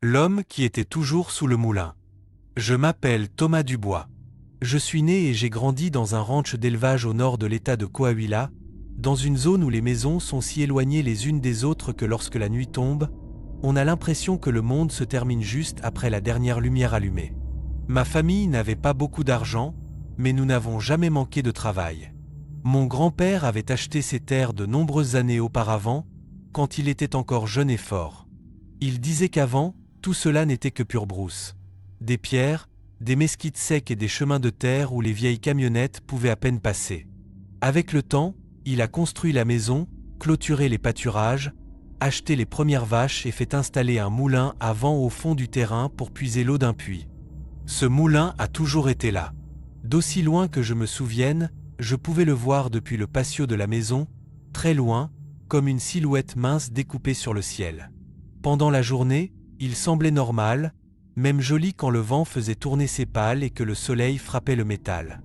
L'homme qui était toujours sous le moulin. Je m'appelle Thomas Dubois. Je suis né et j'ai grandi dans un ranch d'élevage au nord de l'état de Coahuila, dans une zone où les maisons sont si éloignées les unes des autres que lorsque la nuit tombe, on a l'impression que le monde se termine juste après la dernière lumière allumée. Ma famille n'avait pas beaucoup d'argent, mais nous n'avons jamais manqué de travail. Mon grand-père avait acheté ces terres de nombreuses années auparavant, quand il était encore jeune et fort. Il disait qu'avant, tout cela n'était que pure brousse. Des pierres, des mesquites secs et des chemins de terre où les vieilles camionnettes pouvaient à peine passer. Avec le temps, il a construit la maison, clôturé les pâturages, acheté les premières vaches et fait installer un moulin à vent au fond du terrain pour puiser l'eau d'un puits. Ce moulin a toujours été là. D'aussi loin que je me souvienne, je pouvais le voir depuis le patio de la maison, très loin, comme une silhouette mince découpée sur le ciel. Pendant la journée, il semblait normal, même joli quand le vent faisait tourner ses pales et que le soleil frappait le métal.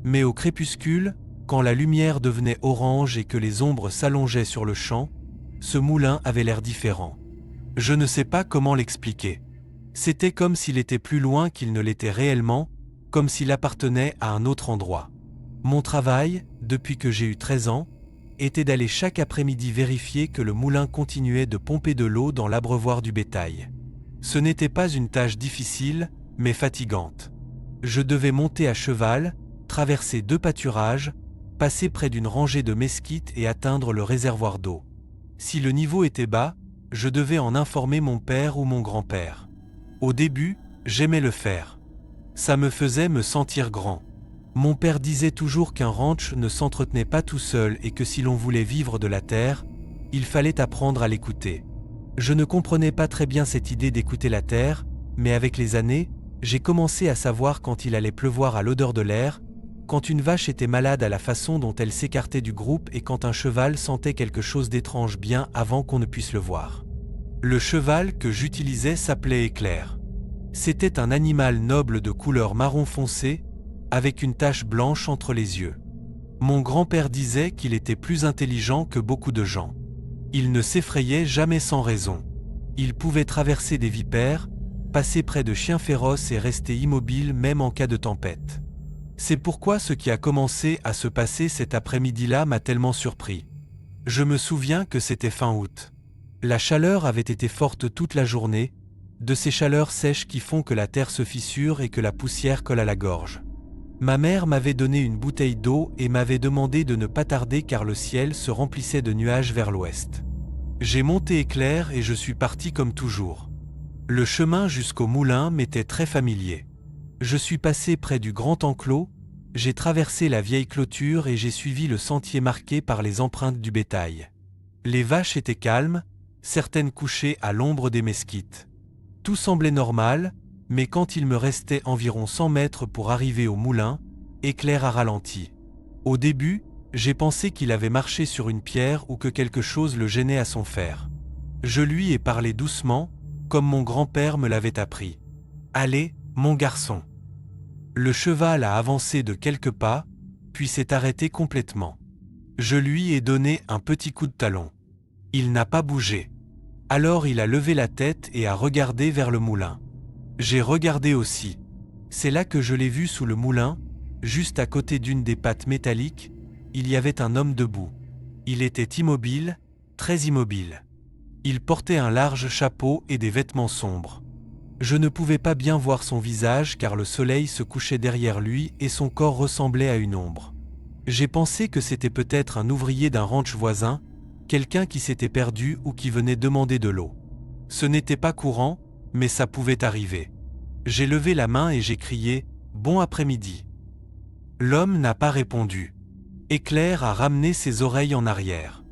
Mais au crépuscule, quand la lumière devenait orange et que les ombres s'allongeaient sur le champ, ce moulin avait l'air différent. Je ne sais pas comment l'expliquer. C'était comme s'il était plus loin qu'il ne l'était réellement, comme s'il appartenait à un autre endroit. Mon travail, depuis que j'ai eu 13 ans, était d'aller chaque après-midi vérifier que le moulin continuait de pomper de l'eau dans l'abreuvoir du bétail. Ce n'était pas une tâche difficile, mais fatigante. Je devais monter à cheval, traverser 2 pâturages, passer près d'une rangée de mesquites et atteindre le réservoir d'eau. Si le niveau était bas, je devais en informer mon père ou mon grand-père. Au début, j'aimais le faire. Ça me faisait me sentir grand. Mon père disait toujours qu'un ranch ne s'entretenait pas tout seul et que si l'on voulait vivre de la terre, il fallait apprendre à l'écouter. Je ne comprenais pas très bien cette idée d'écouter la terre, mais avec les années, j'ai commencé à savoir quand il allait pleuvoir à l'odeur de l'air, quand une vache était malade à la façon dont elle s'écartait du groupe et quand un cheval sentait quelque chose d'étrange bien avant qu'on ne puisse le voir. Le cheval que j'utilisais s'appelait Éclair. C'était un animal noble de couleur marron foncé, avec une tache blanche entre les yeux. Mon grand-père disait qu'il était plus intelligent que beaucoup de gens. Il ne s'effrayait jamais sans raison. Il pouvait traverser des vipères, passer près de chiens féroces et rester immobile même en cas de tempête. C'est pourquoi ce qui a commencé à se passer cet après-midi-là m'a tellement surpris. Je me souviens que c'était fin août. La chaleur avait été forte toute la journée, de ces chaleurs sèches qui font que la terre se fissure et que la poussière colle à la gorge. Ma mère m'avait donné une bouteille d'eau et m'avait demandé de ne pas tarder car le ciel se remplissait de nuages vers l'ouest. J'ai monté Éclair et je suis parti comme toujours. Le chemin jusqu'au moulin m'était très familier. Je suis passé près du grand enclos, j'ai traversé la vieille clôture et j'ai suivi le sentier marqué par les empreintes du bétail. Les vaches étaient calmes, certaines couchées à l'ombre des mesquites. Tout semblait normal, mais quand il me restait environ 100 mètres pour arriver au moulin, Éclair a ralenti. Au début, j'ai pensé qu'il avait marché sur une pierre ou que quelque chose le gênait à son faire. Je lui ai parlé doucement, comme mon grand-père me l'avait appris. « Allez, mon garçon !» Le cheval a avancé de quelques pas, puis s'est arrêté complètement. Je lui ai donné un petit coup de talon. Il n'a pas bougé. Alors il a levé la tête et a regardé vers le moulin. J'ai regardé aussi. C'est là que je l'ai vu sous le moulin, juste à côté d'une des pattes métalliques, il y avait un homme debout. Il était immobile, très immobile. Il portait un large chapeau et des vêtements sombres. Je ne pouvais pas bien voir son visage car le soleil se couchait derrière lui et son corps ressemblait à une ombre. J'ai pensé que c'était peut-être un ouvrier d'un ranch voisin, quelqu'un qui s'était perdu ou qui venait demander de l'eau. Ce n'était pas courant, mais ça pouvait arriver. J'ai levé la main et j'ai crié « Bon après-midi ». L'homme n'a pas répondu. Éclair a ramené ses oreilles en arrière.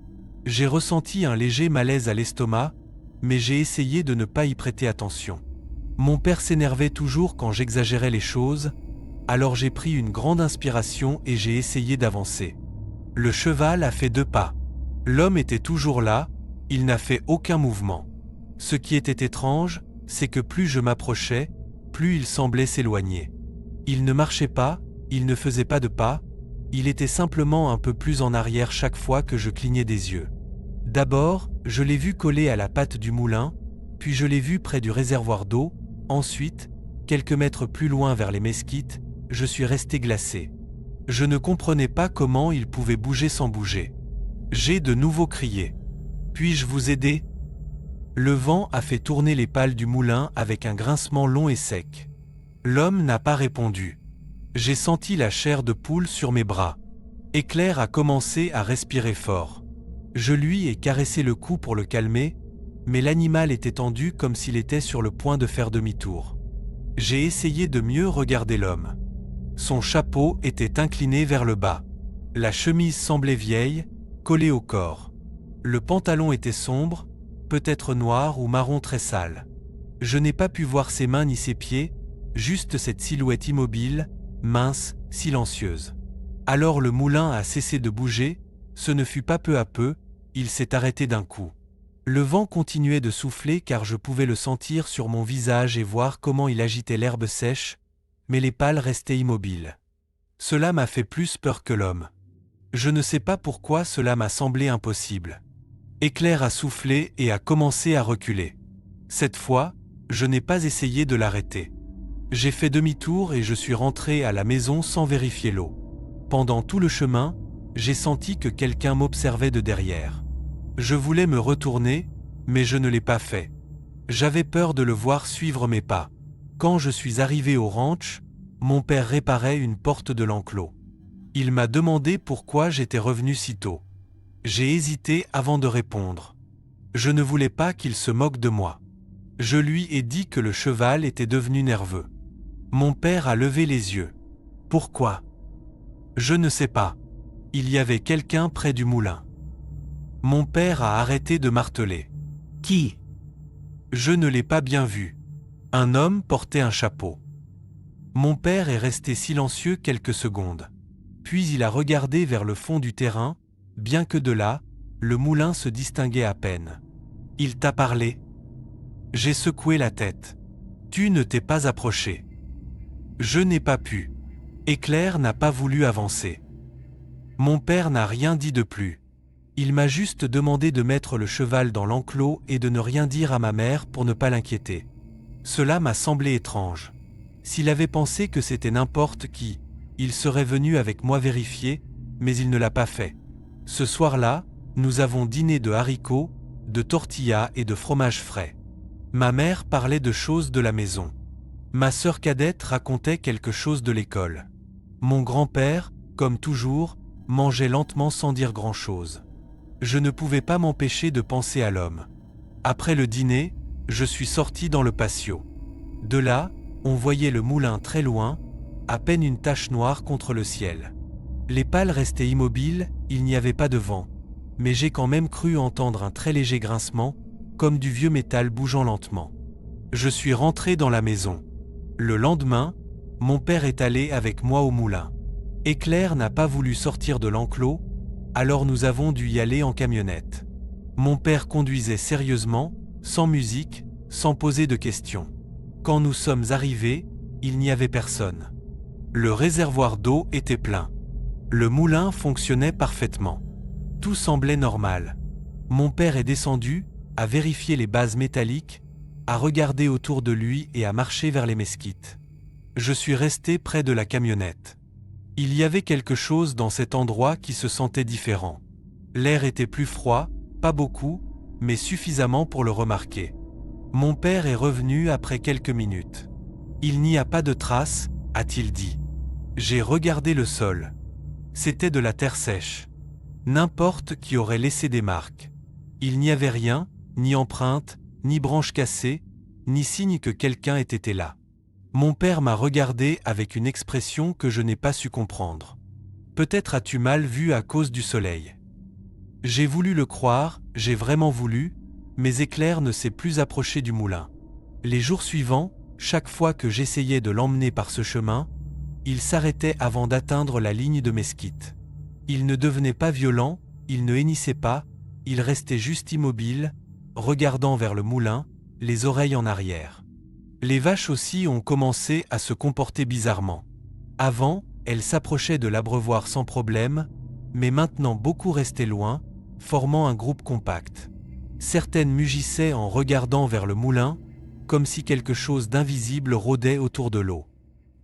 J'ai ressenti un léger malaise à l'estomac, mais j'ai essayé de ne pas y prêter attention. Mon père s'énervait toujours quand j'exagérais les choses, alors j'ai pris une grande inspiration et j'ai essayé d'avancer. Le cheval a fait 2 pas. L'homme était toujours là, il n'a fait aucun mouvement. Ce qui était étrange, c'est que plus je m'approchais, plus il semblait s'éloigner. Il ne marchait pas, il ne faisait pas de pas, il était simplement un peu plus en arrière chaque fois que je clignais des yeux. D'abord, je l'ai vu coller à la patte du moulin, puis je l'ai vu près du réservoir d'eau, ensuite, quelques mètres plus loin vers les mesquites, je suis resté glacé. Je ne comprenais pas comment il pouvait bouger sans bouger. J'ai de nouveau crié. « Puis-je vous aider ?» Le vent a fait tourner les pales du moulin avec un grincement long et sec. L'homme n'a pas répondu. J'ai senti la chair de poule sur mes bras. Éclair a commencé à respirer fort. Je lui ai caressé le cou pour le calmer, mais l'animal était tendu comme s'il était sur le point de faire demi-tour. J'ai essayé de mieux regarder l'homme. Son chapeau était incliné vers le bas. La chemise semblait vieille, collée au corps. Le pantalon était sombre, peut-être noir ou marron très sale. Je n'ai pas pu voir ses mains ni ses pieds, juste cette silhouette immobile, mince, silencieuse. Alors le moulin a cessé de bouger, ce ne fut pas peu à peu, il s'est arrêté d'un coup. Le vent continuait de souffler car je pouvais le sentir sur mon visage et voir comment il agitait l'herbe sèche, mais les pales restaient immobiles. Cela m'a fait plus peur que l'homme. Je ne sais pas pourquoi cela m'a semblé impossible. Éclair a soufflé et a commencé à reculer. Cette fois, je n'ai pas essayé de l'arrêter. J'ai fait demi-tour et je suis rentré à la maison sans vérifier l'eau. Pendant tout le chemin, j'ai senti que quelqu'un m'observait de derrière. Je voulais me retourner, mais je ne l'ai pas fait. J'avais peur de le voir suivre mes pas. Quand je suis arrivé au ranch, mon père réparait une porte de l'enclos. Il m'a demandé pourquoi j'étais revenu si tôt. J'ai hésité avant de répondre. Je ne voulais pas qu'il se moque de moi. Je lui ai dit que le cheval était devenu nerveux. Mon père a levé les yeux. Pourquoi ? Je ne sais pas. Il y avait quelqu'un près du moulin. Mon père a arrêté de marteler. Qui ? Je ne l'ai pas bien vu. Un homme portait un chapeau. Mon père est resté silencieux quelques secondes. Puis il a regardé vers le fond du terrain, bien que de là, le moulin se distinguait à peine. Il t'a parlé ? J'ai secoué la tête. Tu ne t'es pas approché. Je n'ai pas pu. Éclair n'a pas voulu avancer. Mon père n'a rien dit de plus. Il m'a juste demandé de mettre le cheval dans l'enclos et de ne rien dire à ma mère pour ne pas l'inquiéter. Cela m'a semblé étrange. S'il avait pensé que c'était n'importe qui, il serait venu avec moi vérifier, mais il ne l'a pas fait. Ce soir-là, nous avons dîné de haricots, de tortillas et de fromage frais. Ma mère parlait de choses de la maison. Ma sœur cadette racontait quelque chose de l'école. Mon grand-père, comme toujours, mangeait lentement sans dire grand-chose. Je ne pouvais pas m'empêcher de penser à l'homme. Après le dîner, je suis sorti dans le patio. De là, on voyait le moulin très loin, à peine une tache noire contre le ciel. Les pales restaient immobiles, il n'y avait pas de vent, mais j'ai quand même cru entendre un très léger grincement, comme du vieux métal bougeant lentement. Je suis rentré dans la maison. Le lendemain, mon père est allé avec moi au moulin. Éclair n'a pas voulu sortir de l'enclos, alors nous avons dû y aller en camionnette. Mon père conduisait sérieusement, sans musique, sans poser de questions. Quand nous sommes arrivés, il n'y avait personne. Le réservoir d'eau était plein. Le moulin fonctionnait parfaitement. Tout semblait normal. Mon père est descendu, a vérifié les bases métalliques, a regardé autour de lui et a marché vers les mesquites. Je suis resté près de la camionnette. Il y avait quelque chose dans cet endroit qui se sentait différent. L'air était plus froid, pas beaucoup, mais suffisamment pour le remarquer. Mon père est revenu après quelques minutes. Il n'y a pas de traces, a-t-il dit. J'ai regardé le sol. C'était de la terre sèche. N'importe qui aurait laissé des marques. Il n'y avait rien, ni empreinte, ni branche cassée, ni signe que quelqu'un ait été là. Mon père m'a regardé avec une expression que je n'ai pas su comprendre. Peut-être as-tu mal vu à cause du soleil. J'ai voulu le croire, j'ai vraiment voulu, mais Éclair ne s'est plus approché du moulin. Les jours suivants, chaque fois que j'essayais de l'emmener par ce chemin, il s'arrêtait avant d'atteindre la ligne de mesquite. Il ne devenait pas violent, il ne hennissait pas, il restait juste immobile, regardant vers le moulin, les oreilles en arrière. Les vaches aussi ont commencé à se comporter bizarrement. Avant, elles s'approchaient de l'abreuvoir sans problème, mais maintenant beaucoup restaient loin, formant un groupe compact. Certaines mugissaient en regardant vers le moulin, comme si quelque chose d'invisible rôdait autour de l'eau.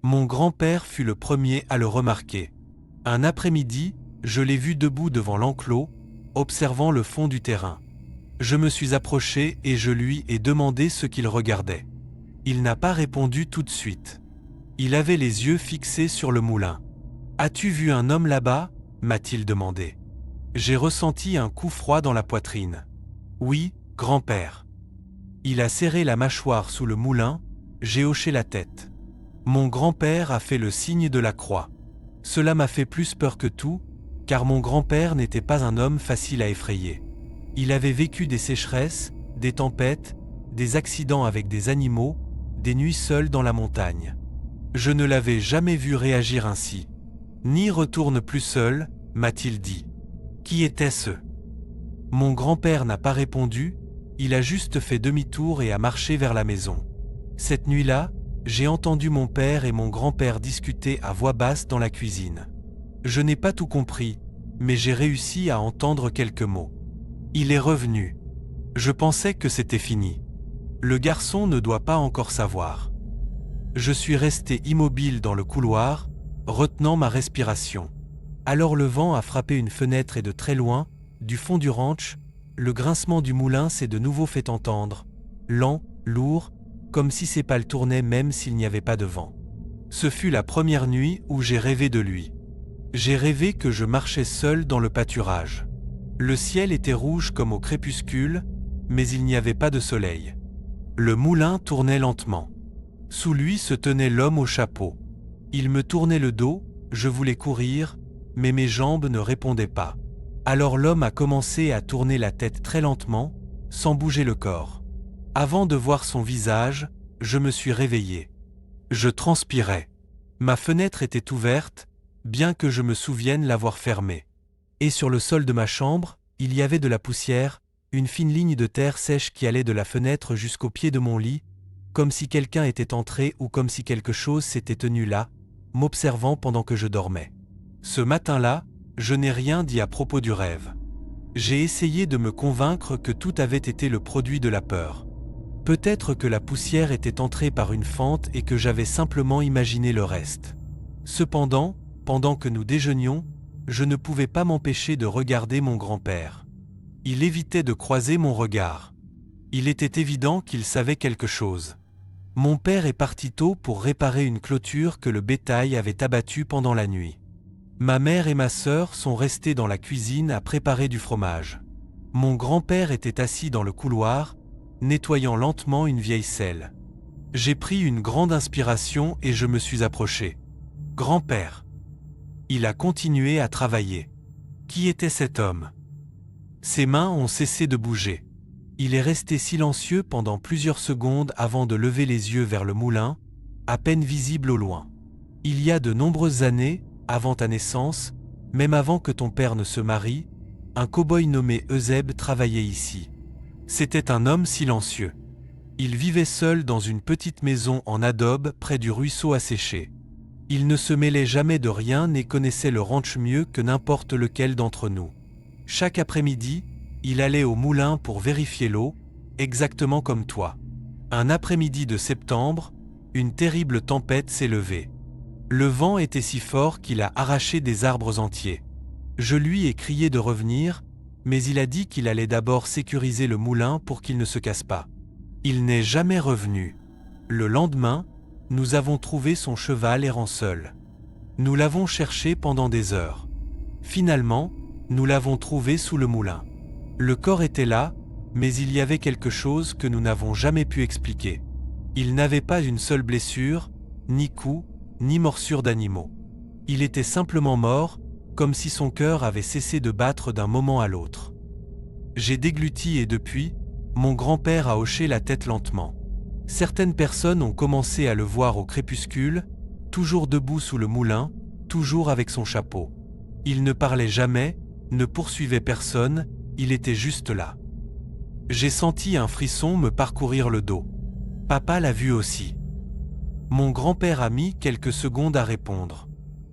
Mon grand-père fut le premier à le remarquer. Un après-midi, je l'ai vu debout devant l'enclos, observant le fond du terrain. Je me suis approché et je lui ai demandé ce qu'il regardait. Il n'a pas répondu tout de suite. Il avait les yeux fixés sur le moulin. « As-tu vu un homme là-bas » m'a-t-il demandé. J'ai ressenti un coup froid dans la poitrine. « Oui, grand-père. » Il a serré la mâchoire sous le moulin, j'ai hoché la tête. Mon grand-père a fait le signe de la croix. Cela m'a fait plus peur que tout, car mon grand-père n'était pas un homme facile à effrayer. Il avait vécu des sécheresses, des tempêtes, des accidents avec des animaux, des nuits seules dans la montagne. Je ne l'avais jamais vu réagir ainsi. « N'y retourne plus seul » m'a-t-il dit. Qui était-ce ? Mon grand-père n'a pas répondu, il a juste fait demi-tour et a marché vers la maison. Cette nuit-là, j'ai entendu mon père et mon grand-père discuter à voix basse dans la cuisine. Je n'ai pas tout compris, mais j'ai réussi à entendre quelques mots. Il est revenu. Je pensais que c'était fini. Le garçon ne doit pas encore savoir. Je suis resté immobile dans le couloir, retenant ma respiration. Alors le vent a frappé une fenêtre et de très loin, du fond du ranch, le grincement du moulin s'est de nouveau fait entendre, lent, lourd, comme si ses pales tournaient même s'il n'y avait pas de vent. Ce fut la première nuit où j'ai rêvé de lui. J'ai rêvé que je marchais seul dans le pâturage. Le ciel était rouge comme au crépuscule, mais il n'y avait pas de soleil. Le moulin tournait lentement. Sous lui se tenait l'homme au chapeau. Il me tournait le dos, je voulais courir, mais mes jambes ne répondaient pas. Alors l'homme a commencé à tourner la tête très lentement, sans bouger le corps. Avant de voir son visage, je me suis réveillé. Je transpirais. Ma fenêtre était ouverte, bien que je me souvienne l'avoir fermée. Et sur le sol de ma chambre, il y avait de la poussière, une fine ligne de terre sèche qui allait de la fenêtre jusqu'au pied de mon lit, comme si quelqu'un était entré ou comme si quelque chose s'était tenu là, m'observant pendant que je dormais. Ce matin-là, je n'ai rien dit à propos du rêve. J'ai essayé de me convaincre que tout avait été le produit de la peur. Peut-être que la poussière était entrée par une fente et que j'avais simplement imaginé le reste. Cependant, pendant que nous déjeunions, je ne pouvais pas m'empêcher de regarder mon grand-père. Il évitait de croiser mon regard. Il était évident qu'il savait quelque chose. Mon père est parti tôt pour réparer une clôture que le bétail avait abattue pendant la nuit. Ma mère et ma sœur sont restées dans la cuisine à préparer du fromage. Mon grand-père était assis dans le couloir, nettoyant lentement une vieille selle. J'ai pris une grande inspiration et je me suis approché. « Grand-père !» Il a continué à travailler. Qui était cet homme ? Ses mains ont cessé de bouger. Il est resté silencieux pendant plusieurs secondes avant de lever les yeux vers le moulin, à peine visible au loin. Il y a de nombreuses années, avant ta naissance, même avant que ton père ne se marie, un cow-boy nommé Euseb travaillait ici. C'était un homme silencieux. Il vivait seul dans une petite maison en adobe près du ruisseau asséché. Il ne se mêlait jamais de rien et connaissait le ranch mieux que n'importe lequel d'entre nous. Chaque après-midi, il allait au moulin pour vérifier l'eau, exactement comme toi. Un après-midi de septembre, une terrible tempête s'est levée. Le vent était si fort qu'il a arraché des arbres entiers. Je lui ai crié de revenir, mais il a dit qu'il allait d'abord sécuriser le moulin pour qu'il ne se casse pas. Il n'est jamais revenu. Le lendemain, nous avons trouvé son cheval errant seul. Nous l'avons cherché pendant des heures. Finalement, nous l'avons trouvé sous le moulin. Le corps était là, mais il y avait quelque chose que nous n'avons jamais pu expliquer. Il n'avait pas une seule blessure, ni coup, ni morsure d'animaux. Il était simplement mort, comme si son cœur avait cessé de battre d'un moment à l'autre. J'ai dégluti et depuis, mon grand-père a hoché la tête lentement. Certaines personnes ont commencé à le voir au crépuscule, toujours debout sous le moulin, toujours avec son chapeau. Il ne parlait jamais, ne poursuivait personne, il était juste là. J'ai senti un frisson me parcourir le dos. Papa l'a vu aussi. Mon grand-père a mis quelques secondes à répondre.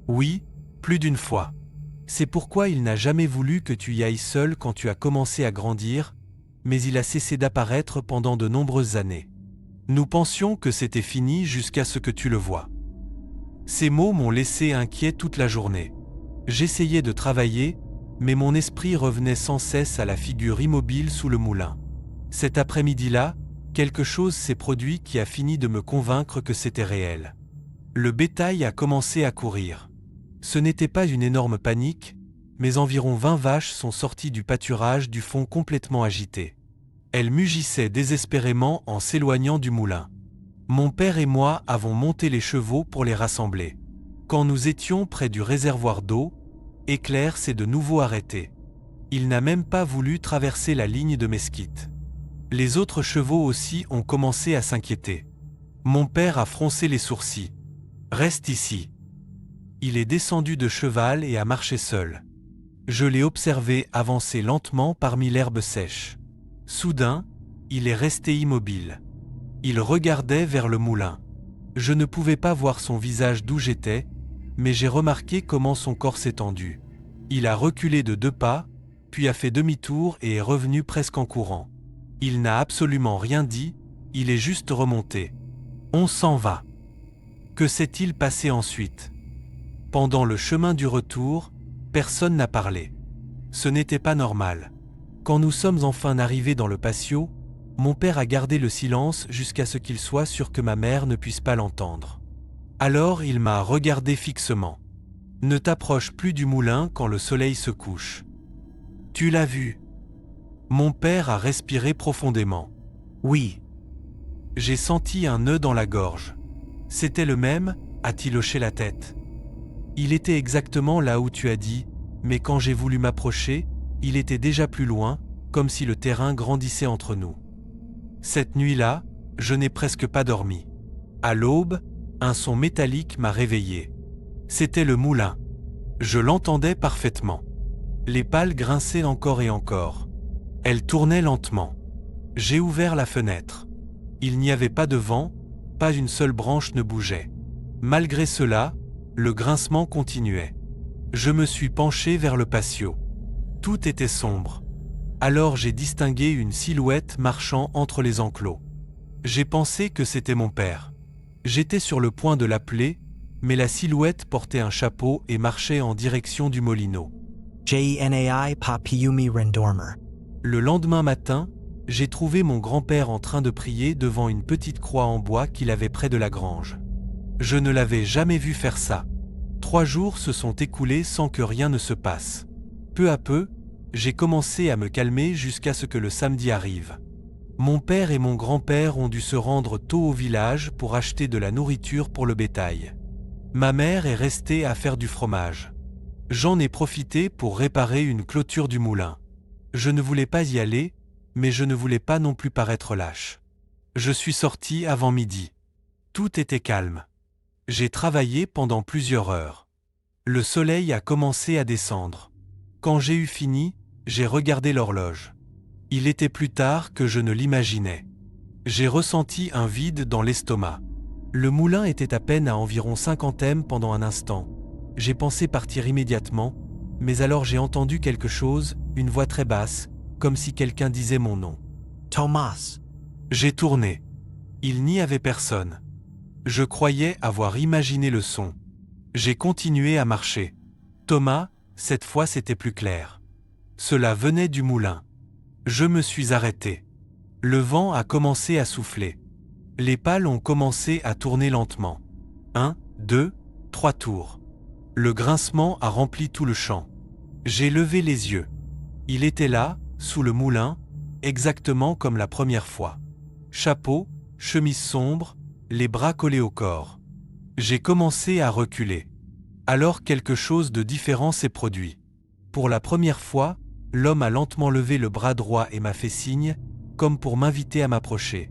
Oui, plus d'une fois. C'est pourquoi il n'a jamais voulu que tu y ailles seul quand tu as commencé à grandir, mais il a cessé d'apparaître pendant de nombreuses années. Nous pensions que c'était fini jusqu'à ce que tu le vois. Ces mots m'ont laissé inquiet toute la journée. J'essayais de travailler, mais mon esprit revenait sans cesse à la figure immobile sous le moulin. Cet après-midi-là, quelque chose s'est produit qui a fini de me convaincre que c'était réel. Le bétail a commencé à courir. Ce n'était pas une énorme panique, mais environ 20 vaches sont sorties du pâturage du fond complètement agitées. Elles mugissaient désespérément en s'éloignant du moulin. Mon père et moi avons monté les chevaux pour les rassembler. Quand nous étions près du réservoir d'eau, Éclair s'est de nouveau arrêté. Il n'a même pas voulu traverser la ligne de mesquite. Les autres chevaux aussi ont commencé à s'inquiéter. Mon père a froncé les sourcils. « Reste ici ». Il est descendu de cheval et a marché seul. Je l'ai observé avancer lentement parmi l'herbe sèche. Soudain, il est resté immobile. Il regardait vers le moulin. Je ne pouvais pas voir son visage d'où j'étais, mais j'ai remarqué comment son corps s'est tendu. Il a reculé de 2 pas, puis a fait demi-tour et est revenu presque en courant. Il n'a absolument rien dit, il est juste remonté. On s'en va. Que s'est-il passé ensuite? Pendant le chemin du retour, personne n'a parlé. Ce n'était pas normal. Quand nous sommes enfin arrivés dans le patio, mon père a gardé le silence jusqu'à ce qu'il soit sûr que ma mère ne puisse pas l'entendre. Alors il m'a regardé fixement. « Ne t'approche plus du moulin quand le soleil se couche. »« Tu l'as vu ?» Mon père a respiré profondément. « Oui. » J'ai senti un nœud dans la gorge. « C'était le même ?» a-t-il hoché la tête. « Il était exactement là où tu as dit, mais quand j'ai voulu m'approcher, il était déjà plus loin, comme si le terrain grandissait entre nous. Cette nuit-là, je n'ai presque pas dormi. À l'aube, un son métallique m'a réveillé. C'était le moulin. Je l'entendais parfaitement. Les pales grinçaient encore et encore. Elles tournaient lentement. J'ai ouvert la fenêtre. Il n'y avait pas de vent, pas une seule branche ne bougeait. Malgré cela, le grincement continuait. Je me suis penché vers le patio. Tout était sombre. Alors j'ai distingué une silhouette marchant entre les enclos. J'ai pensé que c'était mon père. J'étais sur le point de l'appeler, mais la silhouette portait un chapeau et marchait en direction du Molino. JNAI Papiyumi Rendormer. Le lendemain matin, j'ai trouvé mon grand-père en train de prier devant une petite croix en bois qu'il avait près de la grange. Je ne l'avais jamais vu faire ça. 3 jours se sont écoulés sans que rien ne se passe. Peu à peu, j'ai commencé à me calmer jusqu'à ce que le samedi arrive. Mon père et mon grand-père ont dû se rendre tôt au village pour acheter de la nourriture pour le bétail. Ma mère est restée à faire du fromage. J'en ai profité pour réparer une clôture du moulin. Je ne voulais pas y aller, mais je ne voulais pas non plus paraître lâche. Je suis sorti avant midi. Tout était calme. J'ai travaillé pendant plusieurs heures. Le soleil a commencé à descendre. Quand j'ai eu fini, j'ai regardé l'horloge. Il était plus tard que je ne l'imaginais. J'ai ressenti un vide dans l'estomac. Le moulin était à peine à environ 50 m pendant un instant. J'ai pensé partir immédiatement, mais alors j'ai entendu quelque chose, une voix très basse, comme si quelqu'un disait mon nom. Thomas. J'ai tourné. Il n'y avait personne. Je croyais avoir imaginé le son. J'ai continué à marcher. Thomas, cette fois c'était plus clair. Cela venait du moulin. Je me suis arrêté. Le vent a commencé à souffler. Les pales ont commencé à tourner lentement. 1, 2, 3 tours. Le grincement a rempli tout le champ. J'ai levé les yeux. Il était là, sous le moulin, exactement comme la première fois. Chapeau, chemise sombre, les bras collés au corps. J'ai commencé à reculer. Alors quelque chose de différent s'est produit. Pour la première fois, l'homme a lentement levé le bras droit et m'a fait signe, comme pour m'inviter à m'approcher.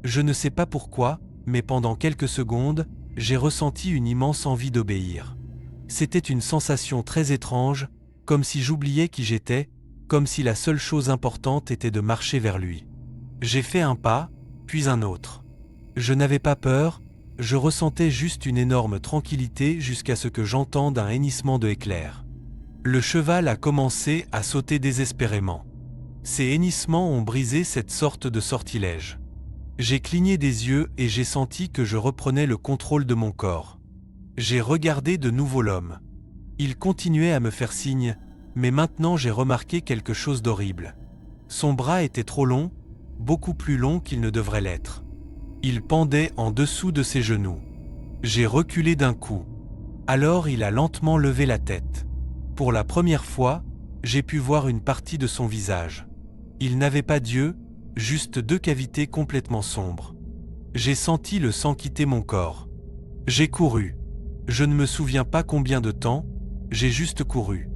Je ne sais pas pourquoi, mais pendant quelques secondes, j'ai ressenti une immense envie d'obéir. C'était une sensation très étrange, comme si j'oubliais qui j'étais, comme si la seule chose importante était de marcher vers lui. J'ai fait un pas, puis un autre. Je n'avais pas peur, je ressentais juste une énorme tranquillité jusqu'à ce que j'entende un hennissement de éclair. Le cheval a commencé à sauter désespérément. Ces hennissements ont brisé cette sorte de sortilège. J'ai cligné des yeux et j'ai senti que je reprenais le contrôle de mon corps. J'ai regardé de nouveau l'homme. Il continuait à me faire signe, mais maintenant j'ai remarqué quelque chose d'horrible. Son bras était trop long, beaucoup plus long qu'il ne devrait l'être. Il pendait en dessous de ses genoux. J'ai reculé d'un coup. Alors il a lentement levé la tête. Pour la première fois, j'ai pu voir une partie de son visage. Il n'avait pas d'yeux, juste 2 cavités complètement sombres. J'ai senti le sang quitter mon corps. J'ai couru. Je ne me souviens pas combien de temps, j'ai juste couru.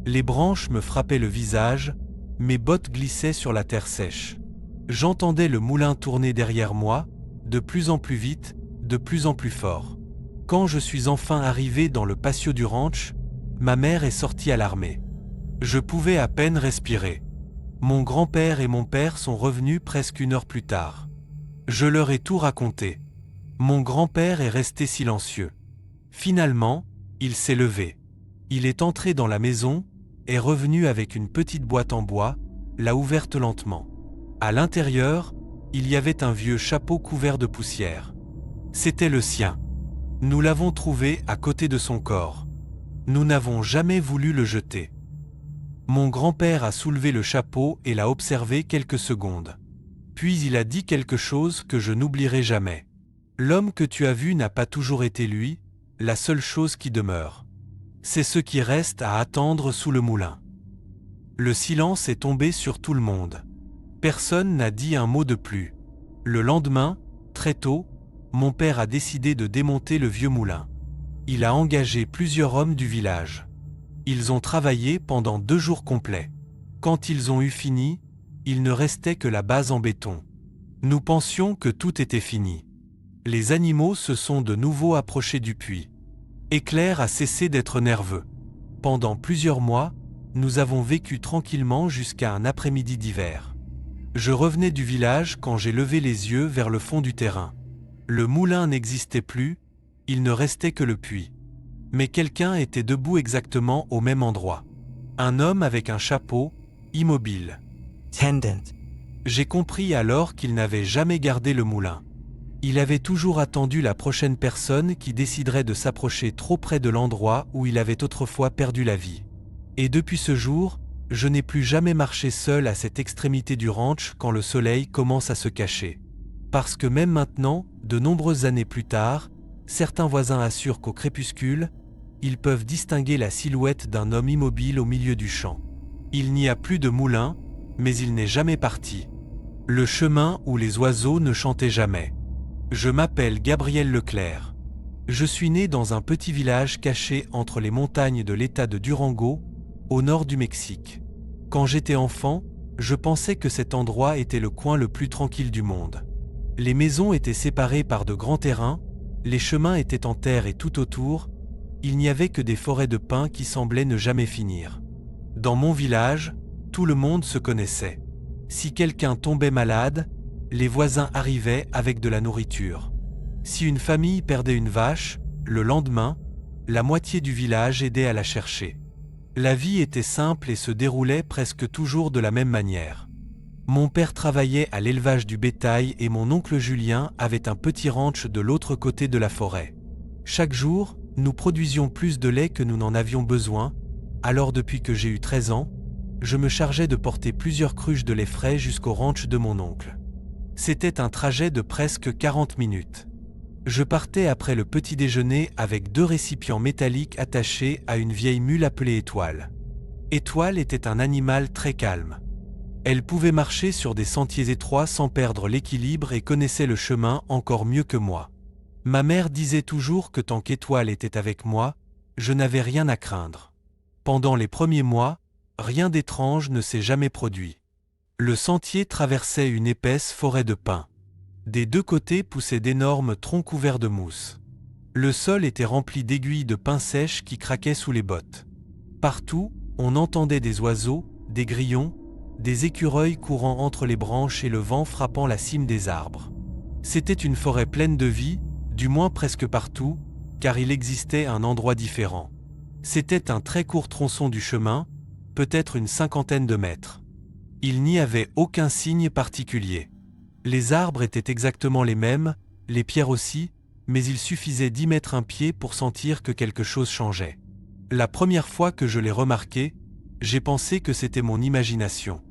Les branches me frappaient le visage, mes bottes glissaient sur la terre sèche. J'entendais le moulin tourner derrière moi, de plus en plus vite, de plus en plus fort. Quand je suis enfin arrivé dans le patio du ranch, ma mère est sortie alarmée. Je pouvais à peine respirer. Mon grand-père et mon père sont revenus presque 1 heure plus tard. Je leur ai tout raconté. Mon grand-père est resté silencieux. Finalement, il s'est levé. Il est entré dans la maison, est revenu avec une petite boîte en bois, l'a ouverte lentement. À l'intérieur, il y avait un vieux chapeau couvert de poussière. C'était le sien. Nous l'avons trouvé à côté de son corps. Nous n'avons jamais voulu le jeter. Mon grand-père a soulevé le chapeau et l'a observé quelques secondes. Puis il a dit quelque chose que je n'oublierai jamais. L'homme que tu as vu n'a pas toujours été lui, la seule chose qui demeure. C'est ce qui reste à attendre sous le moulin. Le silence est tombé sur tout le monde. Personne n'a dit un mot de plus. Le lendemain, très tôt, mon père a décidé de démonter le vieux moulin. Il a engagé plusieurs hommes du village. Ils ont travaillé pendant 2 jours complets. Quand ils ont eu fini, il ne restait que la base en béton. Nous pensions que tout était fini. Les animaux se sont de nouveau approchés du puits. Éclair a cessé d'être nerveux. Pendant plusieurs mois, nous avons vécu tranquillement jusqu'à un après-midi d'hiver. Je revenais du village quand j'ai levé les yeux vers le fond du terrain. Le moulin n'existait plus, il ne restait que le puits. Mais quelqu'un était debout exactement au même endroit. Un homme avec un chapeau, immobile. Tendant. J'ai compris alors qu'il n'avait jamais gardé le moulin. Il avait toujours attendu la prochaine personne qui déciderait de s'approcher trop près de l'endroit où il avait autrefois perdu la vie. Et depuis ce jour, je n'ai plus jamais marché seul à cette extrémité du ranch quand le soleil commence à se cacher. Parce que même maintenant, de nombreuses années plus tard, certains voisins assurent qu'au crépuscule, ils peuvent distinguer la silhouette d'un homme immobile au milieu du champ. Il n'y a plus de moulin, mais il n'est jamais parti. Le chemin où les oiseaux ne chantaient jamais. Je m'appelle Gabriel Leclerc. Je suis né dans un petit village caché entre les montagnes de l'État de Durango, au nord du Mexique. Quand j'étais enfant, je pensais que cet endroit était le coin le plus tranquille du monde. Les maisons étaient séparées par de grands terrains, les chemins étaient en terre et tout autour, il n'y avait que des forêts de pins qui semblaient ne jamais finir. Dans mon village, tout le monde se connaissait. Si quelqu'un tombait malade, les voisins arrivaient avec de la nourriture. Si une famille perdait une vache, le lendemain, la moitié du village aidait à la chercher. La vie était simple et se déroulait presque toujours de la même manière. Mon père travaillait à l'élevage du bétail et mon oncle Julien avait un petit ranch de l'autre côté de la forêt. Chaque jour, nous produisions plus de lait que nous n'en avions besoin, alors depuis que j'ai eu 13 ans, je me chargeais de porter plusieurs cruches de lait frais jusqu'au ranch de mon oncle. C'était un trajet de presque 40 minutes. Je partais après le petit déjeuner avec 2 récipients métalliques attachés à une vieille mule appelée Étoile. Étoile était un animal très calme. Elle pouvait marcher sur des sentiers étroits sans perdre l'équilibre et connaissait le chemin encore mieux que moi. Ma mère disait toujours que tant qu'Étoile était avec moi, je n'avais rien à craindre. Pendant les premiers mois, rien d'étrange ne s'est jamais produit. Le sentier traversait une épaisse forêt de pins. Des 2 côtés poussaient d'énormes troncs couverts de mousse. Le sol était rempli d'aiguilles de pin sèches qui craquaient sous les bottes. Partout, on entendait des oiseaux, des grillons, des écureuils courant entre les branches et le vent frappant la cime des arbres. C'était une forêt pleine de vie, du moins presque partout, car il existait un endroit différent. C'était un très court tronçon du chemin, peut-être une 50aine de mètres. Il n'y avait aucun signe particulier. Les arbres étaient exactement les mêmes, les pierres aussi, mais il suffisait d'y mettre un pied pour sentir que quelque chose changeait. La première fois que je l'ai remarqué, j'ai pensé que c'était mon imagination.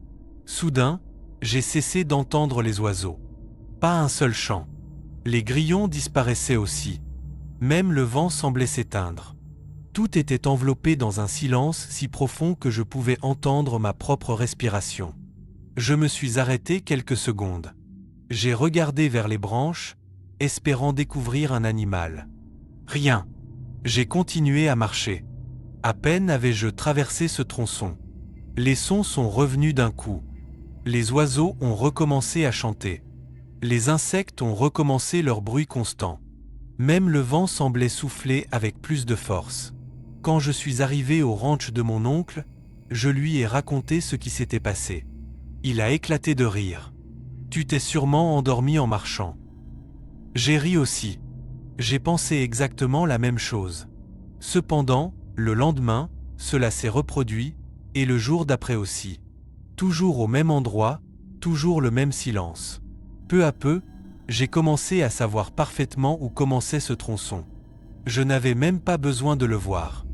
Soudain, j'ai cessé d'entendre les oiseaux. Pas un seul chant. Les grillons disparaissaient aussi. Même le vent semblait s'éteindre. Tout était enveloppé dans un silence si profond que je pouvais entendre ma propre respiration. Je me suis arrêté quelques secondes. J'ai regardé vers les branches, espérant découvrir un animal. Rien. J'ai continué à marcher. À peine avais-je traversé ce tronçon. Les sons sont revenus d'un coup. Les oiseaux ont recommencé à chanter. Les insectes ont recommencé leur bruit constant. Même le vent semblait souffler avec plus de force. Quand je suis arrivé au ranch de mon oncle, je lui ai raconté ce qui s'était passé. Il a éclaté de rire. « Tu t'es sûrement endormi en marchant. » J'ai ri aussi. J'ai pensé exactement la même chose. Cependant, le lendemain, cela s'est reproduit, et le jour d'après aussi. Toujours au même endroit, toujours le même silence. Peu à peu, j'ai commencé à savoir parfaitement où commençait ce tronçon. Je n'avais même pas besoin de le voir.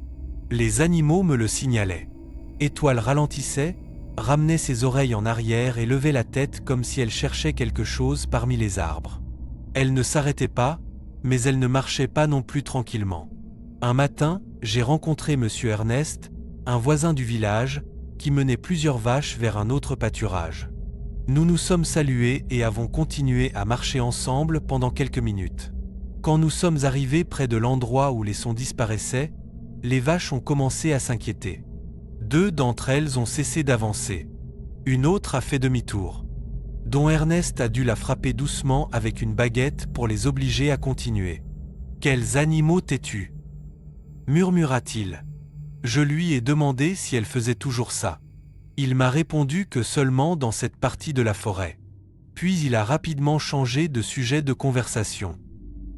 Les animaux me le signalaient. Étoile ralentissait, ramenait ses oreilles en arrière et levait la tête comme si elle cherchait quelque chose parmi les arbres. Elle ne s'arrêtait pas, mais elle ne marchait pas non plus tranquillement. Un matin, j'ai rencontré Monsieur Ernest, un voisin du village, qui menait plusieurs vaches vers un autre pâturage. Nous nous sommes salués et avons continué à marcher ensemble pendant quelques minutes. Quand nous sommes arrivés près de l'endroit où les sons disparaissaient, les vaches ont commencé à s'inquiéter. 2 d'entre elles ont cessé d'avancer. Une autre a fait demi-tour. Don Ernest a dû la frapper doucement avec une baguette pour les obliger à continuer. « Quels animaux têtus !» murmura-t-il. Je lui ai demandé si elle faisait toujours ça. Il m'a répondu que seulement dans cette partie de la forêt. Puis il a rapidement changé de sujet de conversation.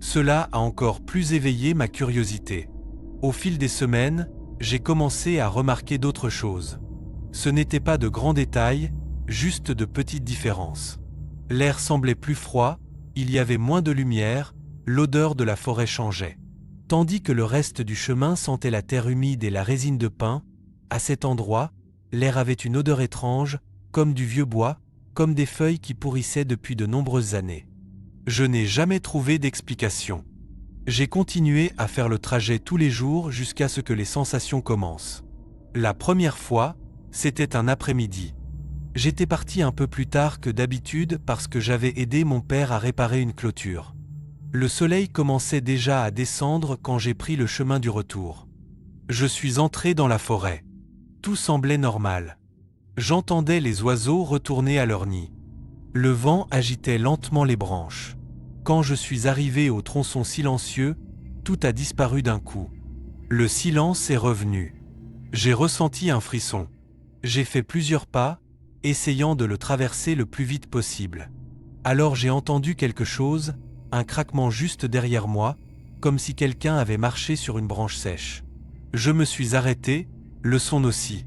Cela a encore plus éveillé ma curiosité. Au fil des semaines, j'ai commencé à remarquer d'autres choses. Ce n'étaient pas de grands détails, juste de petites différences. L'air semblait plus froid, il y avait moins de lumière, l'odeur de la forêt changeait. Tandis que le reste du chemin sentait la terre humide et la résine de pin, à cet endroit, l'air avait une odeur étrange, comme du vieux bois, comme des feuilles qui pourrissaient depuis de nombreuses années. Je n'ai jamais trouvé d'explication. J'ai continué à faire le trajet tous les jours jusqu'à ce que les sensations commencent. La première fois, c'était un après-midi. J'étais parti un peu plus tard que d'habitude parce que j'avais aidé mon père à réparer une clôture. Le soleil commençait déjà à descendre quand j'ai pris le chemin du retour. Je suis entré dans la forêt. Tout semblait normal. J'entendais les oiseaux retourner à leur nid. Le vent agitait lentement les branches. Quand je suis arrivé au tronçon silencieux, tout a disparu d'un coup. Le silence est revenu. J'ai ressenti un frisson. J'ai fait plusieurs pas, essayant de le traverser le plus vite possible. Alors j'ai entendu quelque chose, un craquement juste derrière moi, comme si quelqu'un avait marché sur une branche sèche. Je me suis arrêté, le son aussi.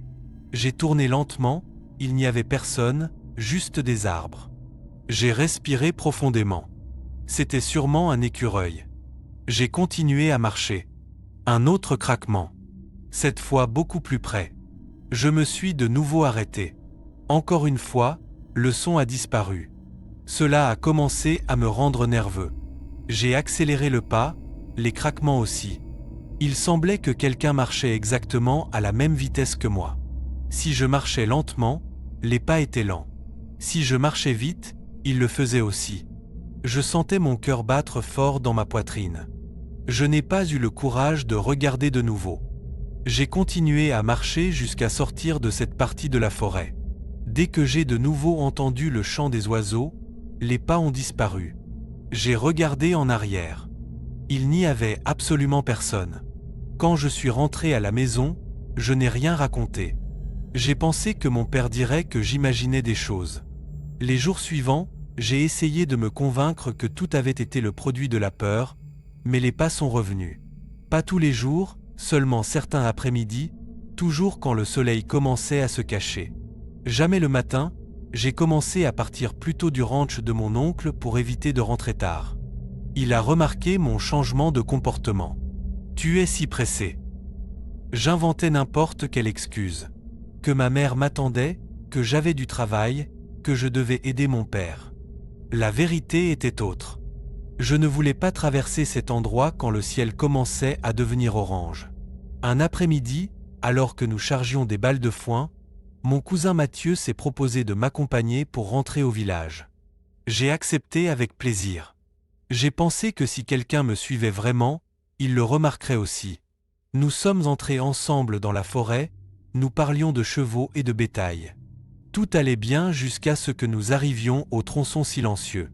J'ai tourné lentement, il n'y avait personne, juste des arbres. J'ai respiré profondément. C'était sûrement un écureuil. J'ai continué à marcher. Un autre craquement. Cette fois beaucoup plus près. Je me suis de nouveau arrêté. Encore une fois, le son a disparu. Cela a commencé à me rendre nerveux. J'ai accéléré le pas, les craquements aussi. Il semblait que quelqu'un marchait exactement à la même vitesse que moi. Si je marchais lentement, les pas étaient lents. Si je marchais vite, il le faisait aussi. Je sentais mon cœur battre fort dans ma poitrine. Je n'ai pas eu le courage de regarder de nouveau. J'ai continué à marcher jusqu'à sortir de cette partie de la forêt. Dès que j'ai de nouveau entendu le chant des oiseaux, les pas ont disparu. J'ai regardé en arrière. Il n'y avait absolument personne. Quand je suis rentré à la maison, je n'ai rien raconté. J'ai pensé que mon père dirait que j'imaginais des choses. Les jours suivants, j'ai essayé de me convaincre que tout avait été le produit de la peur, mais les pas sont revenus. Pas tous les jours, seulement certains après-midi, toujours quand le soleil commençait à se cacher. Jamais le matin, j'ai commencé à partir plus tôt du ranch de mon oncle pour éviter de rentrer tard. Il a remarqué mon changement de comportement. « Tu es si pressé. » J'inventais n'importe quelle excuse. Que ma mère m'attendait, que j'avais du travail, que je devais aider mon père. La vérité était autre. Je ne voulais pas traverser cet endroit quand le ciel commençait à devenir orange. Un après-midi, alors que nous chargions des balles de foin, mon cousin Mathieu s'est proposé de m'accompagner pour rentrer au village. J'ai accepté avec plaisir. J'ai pensé que si quelqu'un me suivait vraiment, il le remarquerait aussi. Nous sommes entrés ensemble dans la forêt, nous parlions de chevaux et de bétail. Tout allait bien jusqu'à ce que nous arrivions au tronçon silencieux.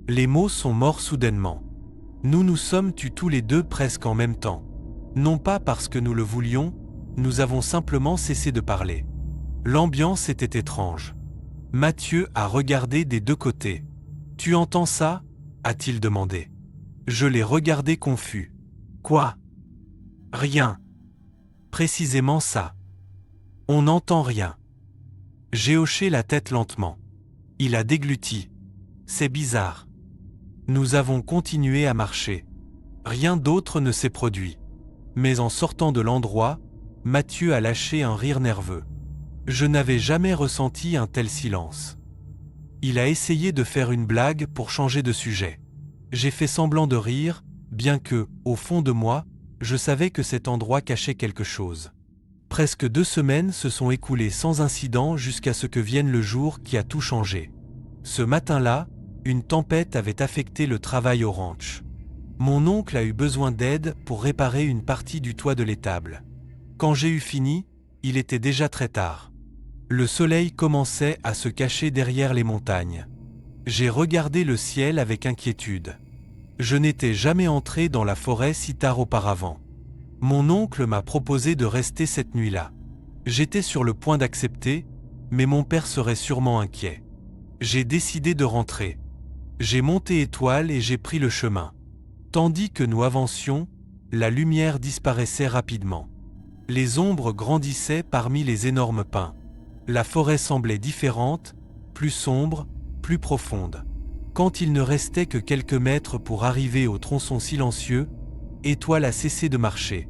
Les mots sont morts soudainement. Nous nous sommes tus tous les deux presque en même temps. Non pas parce que nous le voulions, nous avons simplement cessé de parler. L'ambiance était étrange. Mathieu a regardé des deux côtés. « Tu entends ça ?» a-t-il demandé. Je l'ai regardé confus. « Quoi ? » ?»« Rien. » »« Précisément ça. »« On n'entend rien. » J'ai hoché la tête lentement. Il a dégluti. « C'est bizarre. » Nous avons continué à marcher. Rien d'autre ne s'est produit. Mais en sortant de l'endroit, Mathieu a lâché un rire nerveux. Je n'avais jamais ressenti un tel silence. Il a essayé de faire une blague pour changer de sujet. J'ai fait semblant de rire, bien que, au fond de moi, je savais que cet endroit cachait quelque chose. Presque 2 semaines se sont écoulées sans incident jusqu'à ce que vienne le jour qui a tout changé. Ce matin-là, une tempête avait affecté le travail au ranch. Mon oncle a eu besoin d'aide pour réparer une partie du toit de l'étable. Quand j'ai eu fini, il était déjà très tard. Le soleil commençait à se cacher derrière les montagnes. J'ai regardé le ciel avec inquiétude. Je n'étais jamais entré dans la forêt si tard auparavant. Mon oncle m'a proposé de rester cette nuit-là. J'étais sur le point d'accepter, mais mon père serait sûrement inquiet. J'ai décidé de rentrer. J'ai monté Étoile et j'ai pris le chemin. Tandis que nous avancions, la lumière disparaissait rapidement. Les ombres grandissaient parmi les énormes pins. La forêt semblait différente, plus sombre, plus profonde. Quand il ne restait que quelques mètres pour arriver au tronçon silencieux, Étoile a cessé de marcher.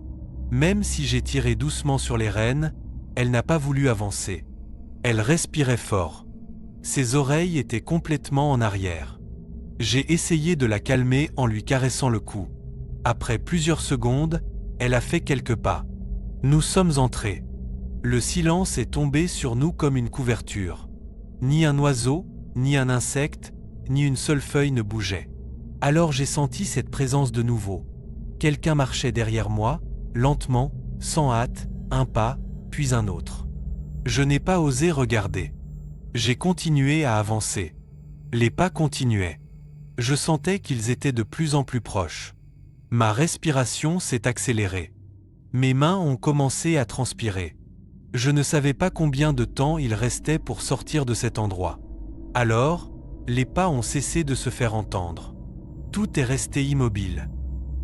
Même si j'ai tiré doucement sur les rênes, elle n'a pas voulu avancer. Elle respirait fort. Ses oreilles étaient complètement en arrière. J'ai essayé de la calmer en lui caressant le cou. Après plusieurs secondes, elle a fait quelques pas. Nous sommes entrés. Le silence est tombé sur nous comme une couverture. Ni un oiseau, ni un insecte, ni une seule feuille ne bougeait. Alors j'ai senti cette présence de nouveau. Quelqu'un marchait derrière moi, lentement, sans hâte, un pas, puis un autre. Je n'ai pas osé regarder. J'ai continué à avancer. Les pas continuaient. Je sentais qu'ils étaient de plus en plus proches. Ma respiration s'est accélérée. Mes mains ont commencé à transpirer. Je ne savais pas combien de temps il restait pour sortir de cet endroit. Alors, les pas ont cessé de se faire entendre. Tout est resté immobile.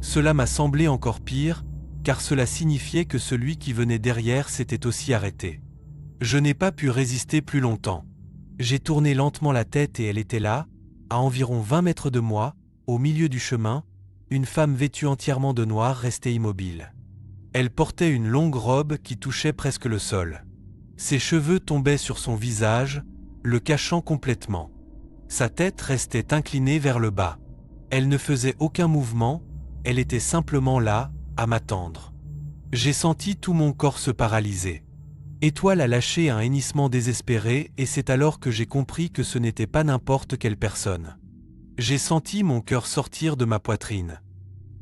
Cela m'a semblé encore pire, car cela signifiait que celui qui venait derrière s'était aussi arrêté. Je n'ai pas pu résister plus longtemps. J'ai tourné lentement la tête et elle était là, à environ 20 mètres de moi, au milieu du chemin, une femme vêtue entièrement de noir restait immobile. Elle portait une longue robe qui touchait presque le sol. Ses cheveux tombaient sur son visage, le cachant complètement. Sa tête restait inclinée vers le bas. Elle ne faisait aucun mouvement, elle était simplement là, à m'attendre. J'ai senti tout mon corps se paralyser. Étoile a lâché un hennissement désespéré et c'est alors que j'ai compris que ce n'était pas n'importe quelle personne. J'ai senti mon cœur sortir de ma poitrine.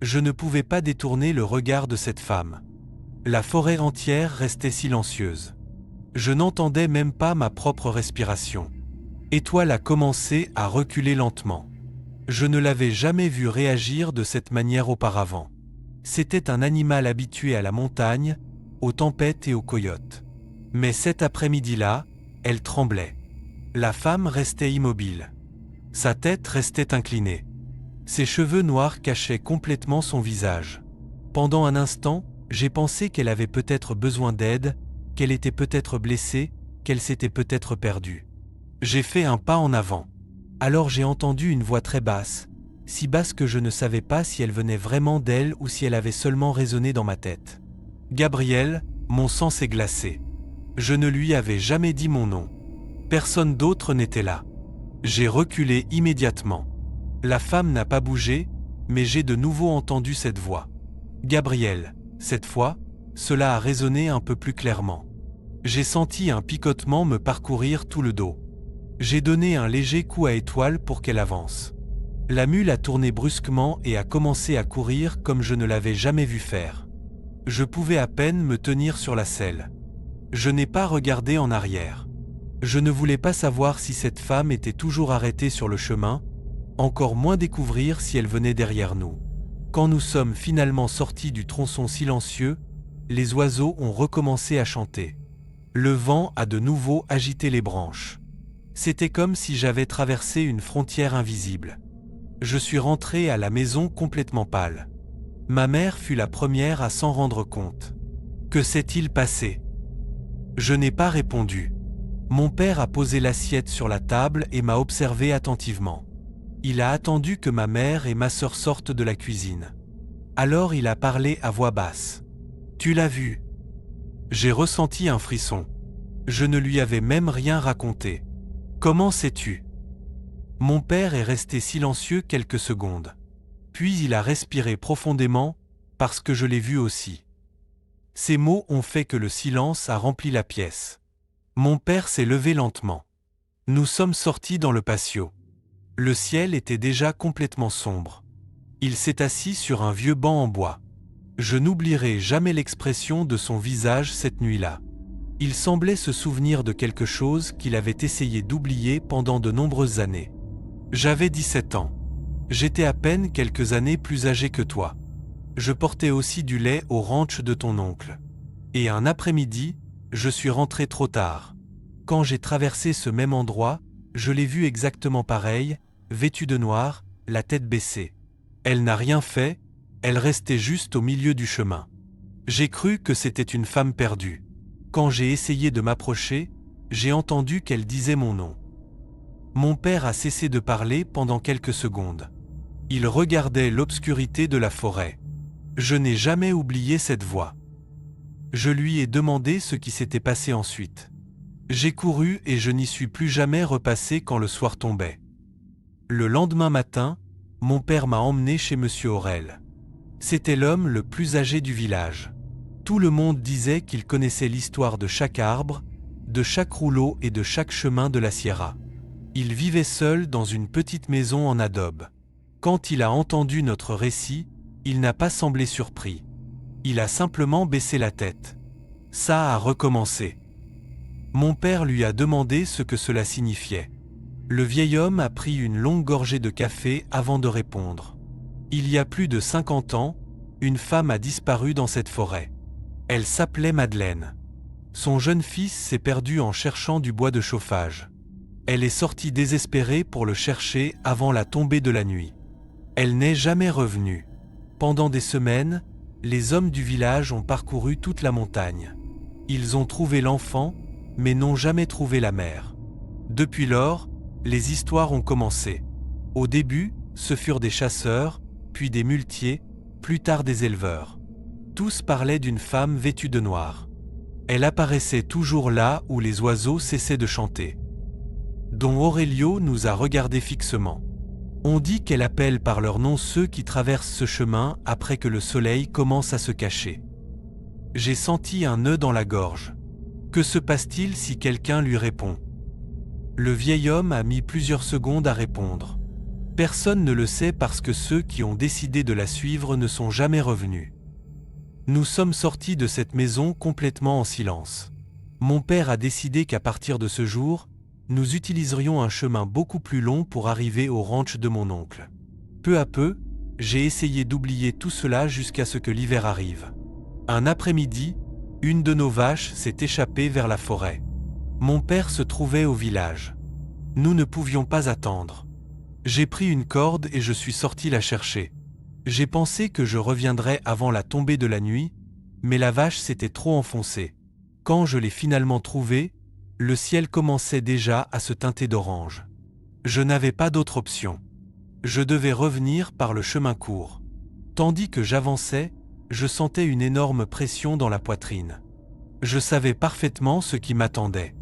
Je ne pouvais pas détourner le regard de cette femme. La forêt entière restait silencieuse. Je n'entendais même pas ma propre respiration. Étoile a commencé à reculer lentement. Je ne l'avais jamais vue réagir de cette manière auparavant. C'était un animal habitué à la montagne, aux tempêtes et aux coyotes. Mais cet après-midi-là, elle tremblait. La femme restait immobile. Sa tête restait inclinée. Ses cheveux noirs cachaient complètement son visage. Pendant un instant, j'ai pensé qu'elle avait peut-être besoin d'aide, qu'elle était peut-être blessée, qu'elle s'était peut-être perdue. J'ai fait un pas en avant. Alors j'ai entendu une voix très basse, si basse que je ne savais pas si elle venait vraiment d'elle ou si elle avait seulement résonné dans ma tête. Gabriel, mon sang s'est glacé. Je ne lui avais jamais dit mon nom. Personne d'autre n'était là. J'ai reculé immédiatement. La femme n'a pas bougé, mais j'ai de nouveau entendu cette voix. Gabriel, cette fois, cela a résonné un peu plus clairement. J'ai senti un picotement me parcourir tout le dos. J'ai donné un léger coup à Étoile pour qu'elle avance. La mule a tourné brusquement et a commencé à courir comme je ne l'avais jamais vu faire. Je pouvais à peine me tenir sur la selle. Je n'ai pas regardé en arrière. Je ne voulais pas savoir si cette femme était toujours arrêtée sur le chemin, encore moins découvrir si elle venait derrière nous. Quand nous sommes finalement sortis du tronçon silencieux, les oiseaux ont recommencé à chanter. Le vent a de nouveau agité les branches. C'était comme si j'avais traversé une frontière invisible. Je suis rentré à la maison complètement pâle. Ma mère fut la première à s'en rendre compte. Que s'est-il passé ? Je n'ai pas répondu. Mon père a posé l'assiette sur la table et m'a observé attentivement. Il a attendu que ma mère et ma sœur sortent de la cuisine. Alors il a parlé à voix basse. « Tu l'as vu ?» J'ai ressenti un frisson. Je ne lui avais même rien raconté. « Comment sais-tu » Mon père est resté silencieux quelques secondes. Puis il a respiré profondément, parce que je l'ai vu aussi. Ces mots ont fait que le silence a rempli la pièce. Mon père s'est levé lentement. Nous sommes sortis dans le patio. Le ciel était déjà complètement sombre. Il s'est assis sur un vieux banc en bois. Je n'oublierai jamais l'expression de son visage cette nuit-là. Il semblait se souvenir de quelque chose qu'il avait essayé d'oublier pendant de nombreuses années. J'avais 17 ans. J'étais à peine quelques années plus âgé que toi. Je portais aussi du lait au ranch de ton oncle. Et un après-midi, je suis rentré trop tard. Quand j'ai traversé ce même endroit, je l'ai vue exactement pareil, vêtue de noir, la tête baissée. Elle n'a rien fait, elle restait juste au milieu du chemin. J'ai cru que c'était une femme perdue. Quand j'ai essayé de m'approcher, j'ai entendu qu'elle disait mon nom. Mon père a cessé de parler pendant quelques secondes. Il regardait l'obscurité de la forêt. Je n'ai jamais oublié cette voix. Je lui ai demandé ce qui s'était passé ensuite. J'ai couru et je n'y suis plus jamais repassé quand le soir tombait. Le lendemain matin, mon père m'a emmené chez Monsieur Aurel. C'était l'homme le plus âgé du village. Tout le monde disait qu'il connaissait l'histoire de chaque arbre, de chaque rouleau et de chaque chemin de la Sierra. Il vivait seul dans une petite maison en adobe. Quand il a entendu notre récit, il n'a pas semblé surpris. Il a simplement baissé la tête. Ça a recommencé. Mon père lui a demandé ce que cela signifiait. Le vieil homme a pris une longue gorgée de café avant de répondre. Il y a plus de 50 ans, une femme a disparu dans cette forêt. Elle s'appelait Madeleine. Son jeune fils s'est perdu en cherchant du bois de chauffage. Elle est sortie désespérée pour le chercher avant la tombée de la nuit. Elle n'est jamais revenue. Pendant des semaines, les hommes du village ont parcouru toute la montagne. Ils ont trouvé l'enfant, mais n'ont jamais trouvé la mère. Depuis lors, les histoires ont commencé. Au début, ce furent des chasseurs, puis des muletiers, plus tard des éleveurs. Tous parlaient d'une femme vêtue de noir. Elle apparaissait toujours là où les oiseaux cessaient de chanter. Don Aurelio nous a regardés fixement. On dit qu'elle appelle par leur nom ceux qui traversent ce chemin après que le soleil commence à se cacher. J'ai senti un nœud dans la gorge. Que se passe-t-il si quelqu'un lui répond ? Le vieil homme a mis plusieurs secondes à répondre. Personne ne le sait parce que ceux qui ont décidé de la suivre ne sont jamais revenus. Nous sommes sortis de cette maison complètement en silence. Mon père a décidé qu'à partir de ce jour, nous utiliserions un chemin beaucoup plus long pour arriver au ranch de mon oncle. Peu à peu, j'ai essayé d'oublier tout cela jusqu'à ce que l'hiver arrive. Un après-midi, une de nos vaches s'est échappée vers la forêt. Mon père se trouvait au village. Nous ne pouvions pas attendre. J'ai pris une corde et je suis sorti la chercher. J'ai pensé que je reviendrais avant la tombée de la nuit, mais la vache s'était trop enfoncée. Quand je l'ai finalement trouvée, Le ciel commençait déjà à se teinter d'orange. Je n'avais pas d'autre option. Je devais revenir par le chemin court. Tandis que j'avançais, je sentais une énorme pression dans la poitrine. Je savais parfaitement ce qui m'attendait.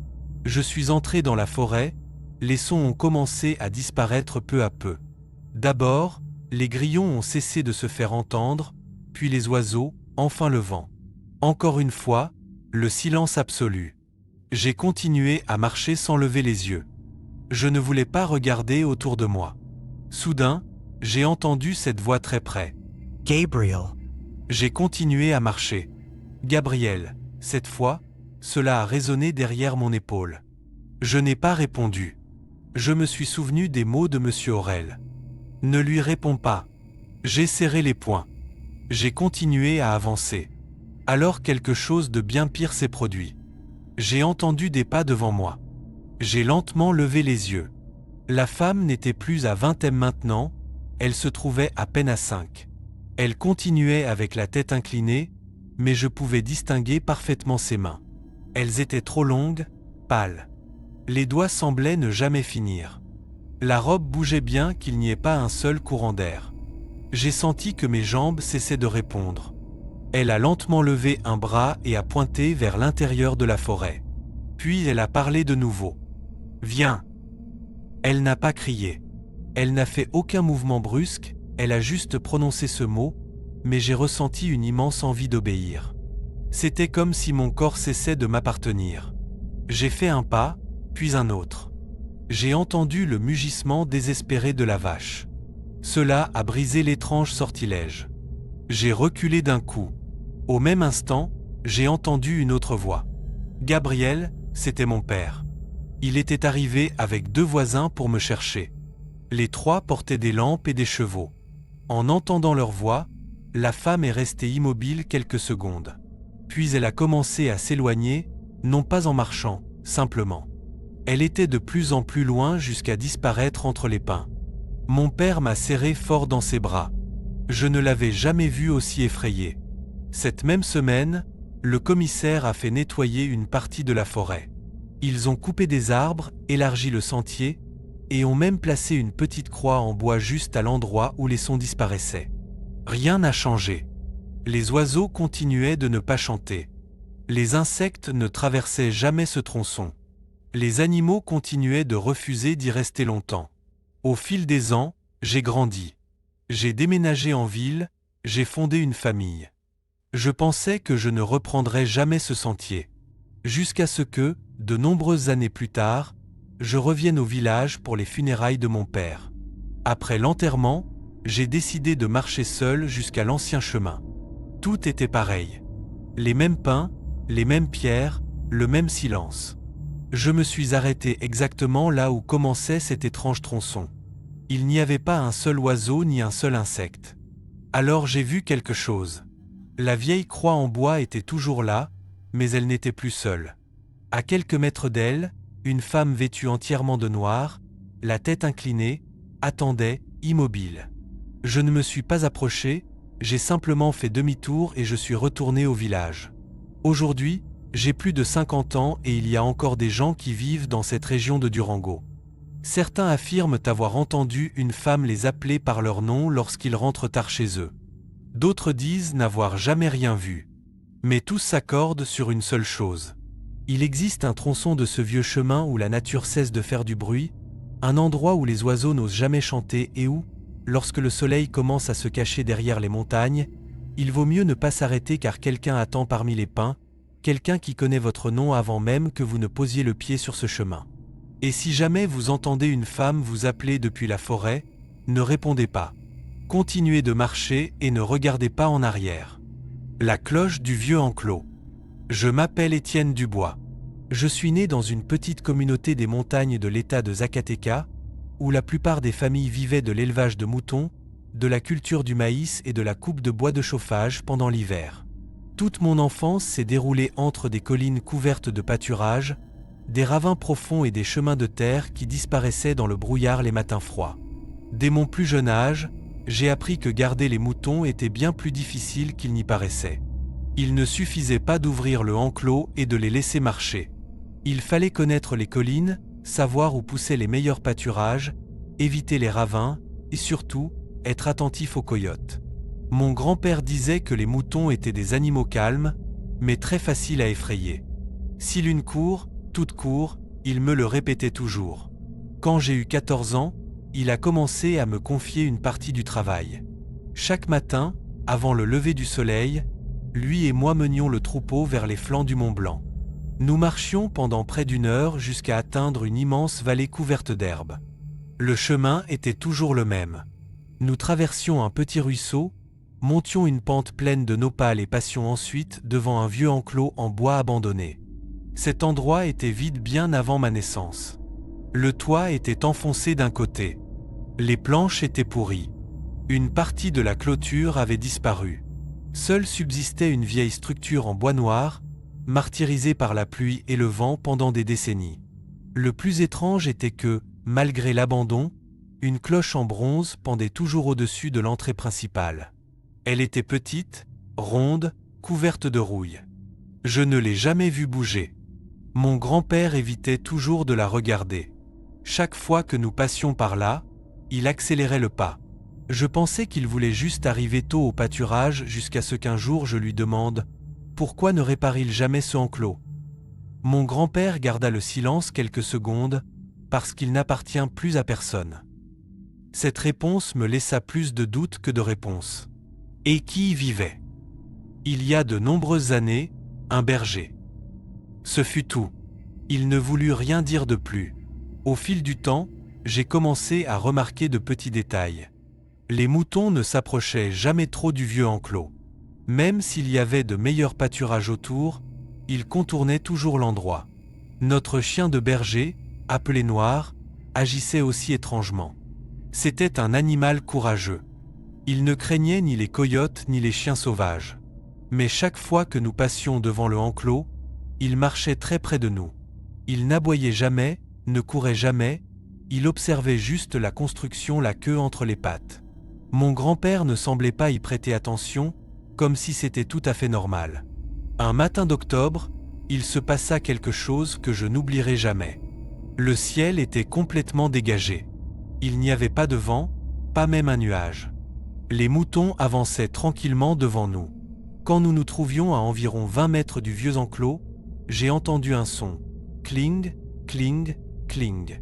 Je suis entré dans la forêt, les sons ont commencé à disparaître peu à peu. D'abord, les grillons ont cessé de se faire entendre, puis les oiseaux, enfin le vent. Encore une fois, le silence absolu. J'ai continué à marcher sans lever les yeux. Je ne voulais pas regarder autour de moi. Soudain, j'ai entendu cette voix très près. Gabriel. J'ai continué à marcher. Gabriel, cette fois, cela a résonné derrière mon épaule. Je n'ai pas répondu. Je me suis souvenu des mots de Monsieur Aurel. Ne lui réponds pas. J'ai serré les poings. J'ai continué à avancer. Alors quelque chose de bien pire s'est produit. J'ai entendu des pas devant moi. J'ai lentement levé les yeux. La femme n'était plus à 20 maintenant, elle se trouvait à peine à 5. Elle continuait avec la tête inclinée, mais je pouvais distinguer parfaitement ses mains. Elles étaient trop longues, pâles. Les doigts semblaient ne jamais finir. La robe bougeait bien qu'il n'y ait pas un seul courant d'air. J'ai senti que mes jambes cessaient de répondre. Elle a lentement levé un bras et a pointé vers l'intérieur de la forêt. Puis elle a parlé de nouveau. « Viens !» Elle n'a pas crié. Elle n'a fait aucun mouvement brusque, elle a juste prononcé ce mot, mais j'ai ressenti une immense envie d'obéir. C'était comme si mon corps cessait de m'appartenir. J'ai fait un pas, puis un autre. J'ai entendu le mugissement désespéré de la vache. Cela a brisé l'étrange sortilège. J'ai reculé d'un coup. Au même instant, j'ai entendu une autre voix. Gabriel, c'était mon père. Il était arrivé avec 2 voisins pour me chercher. Les 3 portaient des lampes et des chevaux. En entendant leur voix, la femme est restée immobile quelques secondes. Puis elle a commencé à s'éloigner, non pas en marchant, simplement. Elle était de plus en plus loin jusqu'à disparaître entre les pins. Mon père m'a serré fort dans ses bras. Je ne l'avais jamais vu aussi effrayé. Cette même semaine, le commissaire a fait nettoyer une partie de la forêt. Ils ont coupé des arbres, élargi le sentier, et ont même placé une petite croix en bois juste à l'endroit où les sons disparaissaient. Rien n'a changé. Les oiseaux continuaient de ne pas chanter. Les insectes ne traversaient jamais ce tronçon. Les animaux continuaient de refuser d'y rester longtemps. Au fil des ans, j'ai grandi. J'ai déménagé en ville, j'ai fondé une famille. Je pensais que je ne reprendrais jamais ce sentier. Jusqu'à ce que, de nombreuses années plus tard, je revienne au village pour les funérailles de mon père. Après l'enterrement, j'ai décidé de marcher seul jusqu'à l'ancien chemin. Tout était pareil. Les mêmes pins, les mêmes pierres, le même silence. Je me suis arrêté exactement là où commençait cet étrange tronçon. Il n'y avait pas un seul oiseau ni un seul insecte. Alors j'ai vu quelque chose. La vieille croix en bois était toujours là, mais elle n'était plus seule. À quelques mètres d'elle, une femme vêtue entièrement de noir, la tête inclinée, attendait, immobile. Je ne me suis pas approché, j'ai simplement fait demi-tour et je suis retourné au village. Aujourd'hui, j'ai plus de 50 ans et il y a encore des gens qui vivent dans cette région de Durango. Certains affirment avoir entendu une femme les appeler par leur nom lorsqu'ils rentrent tard chez eux. D'autres disent n'avoir jamais rien vu. Mais tous s'accordent sur une seule chose. Il existe un tronçon de ce vieux chemin où la nature cesse de faire du bruit, un endroit où les oiseaux n'osent jamais chanter et où, lorsque le soleil commence à se cacher derrière les montagnes, il vaut mieux ne pas s'arrêter car quelqu'un attend parmi les pins, quelqu'un qui connaît votre nom avant même que vous ne posiez le pied sur ce chemin. Et si jamais vous entendez une femme vous appeler depuis la forêt, ne répondez pas. Continuez de marcher et ne regardez pas en arrière. La cloche du vieux enclos. Je m'appelle Étienne Dubois. Je suis né dans une petite communauté des montagnes de l'État de Zacatecas, où la plupart des familles vivaient de l'élevage de moutons, de la culture du maïs et de la coupe de bois de chauffage pendant l'hiver. Toute mon enfance s'est déroulée entre des collines couvertes de pâturages, des ravins profonds et des chemins de terre qui disparaissaient dans le brouillard les matins froids. Dès mon plus jeune âge, j'ai appris que garder les moutons était bien plus difficile qu'il n'y paraissait. Il ne suffisait pas d'ouvrir le enclos et de les laisser marcher. Il fallait connaître les collines, savoir où poussaient les meilleurs pâturages, éviter les ravins et surtout, être attentif aux coyotes. Mon grand-père disait que les moutons étaient des animaux calmes, mais très faciles à effrayer. Si l'une court, toute court, il me le répétait toujours. Quand j'ai eu 14 ans, il a commencé à me confier une partie du travail. Chaque matin, avant le lever du soleil, lui et moi menions le troupeau vers les flancs du Mont Blanc. Nous marchions pendant près d'1 heure jusqu'à atteindre une immense vallée couverte d'herbe. Le chemin était toujours le même. Nous traversions un petit ruisseau, montions une pente pleine de nopals et passions ensuite devant un vieux enclos en bois abandonné. Cet endroit était vide bien avant ma naissance. Le toit était enfoncé d'un côté. Les planches étaient pourries. Une partie de la clôture avait disparu. Seule subsistait une vieille structure en bois noir, martyrisée par la pluie et le vent pendant des décennies. Le plus étrange était que, malgré l'abandon, une cloche en bronze pendait toujours au-dessus de l'entrée principale. Elle était petite, ronde, couverte de rouille. Je ne l'ai jamais vue bouger. Mon grand-père évitait toujours de la regarder. Chaque fois que nous passions par là, il accélérait le pas. Je pensais qu'il voulait juste arriver tôt au pâturage jusqu'à ce qu'un jour je lui demande « Pourquoi ne répare-t-il jamais ce enclos ?» Mon grand-père garda le silence quelques secondes parce qu'il n'appartient plus à personne. Cette réponse me laissa plus de doutes que de réponses. Et qui y vivait? Il y a de nombreuses années, un berger. Ce fut tout. Il ne voulut rien dire de plus. Au fil du temps, j'ai commencé à remarquer de petits détails. Les moutons ne s'approchaient jamais trop du vieux enclos. Même s'il y avait de meilleurs pâturages autour, ils contournaient toujours l'endroit. Notre chien de berger, appelé Noir, agissait aussi étrangement. C'était un animal courageux. Il ne craignait ni les coyotes ni les chiens sauvages. Mais chaque fois que nous passions devant le enclos, il marchait très près de nous. Il n'aboyait jamais, ne courait jamais, il observait juste la construction, la queue entre les pattes. Mon grand-père ne semblait pas y prêter attention, comme si c'était tout à fait normal. Un matin d'octobre, il se passa quelque chose que je n'oublierai jamais. Le ciel était complètement dégagé. Il n'y avait pas de vent, pas même un nuage. Les moutons avançaient tranquillement devant nous. Quand nous nous trouvions à environ 20 mètres du vieux enclos, j'ai entendu un son. Cling, cling, cling.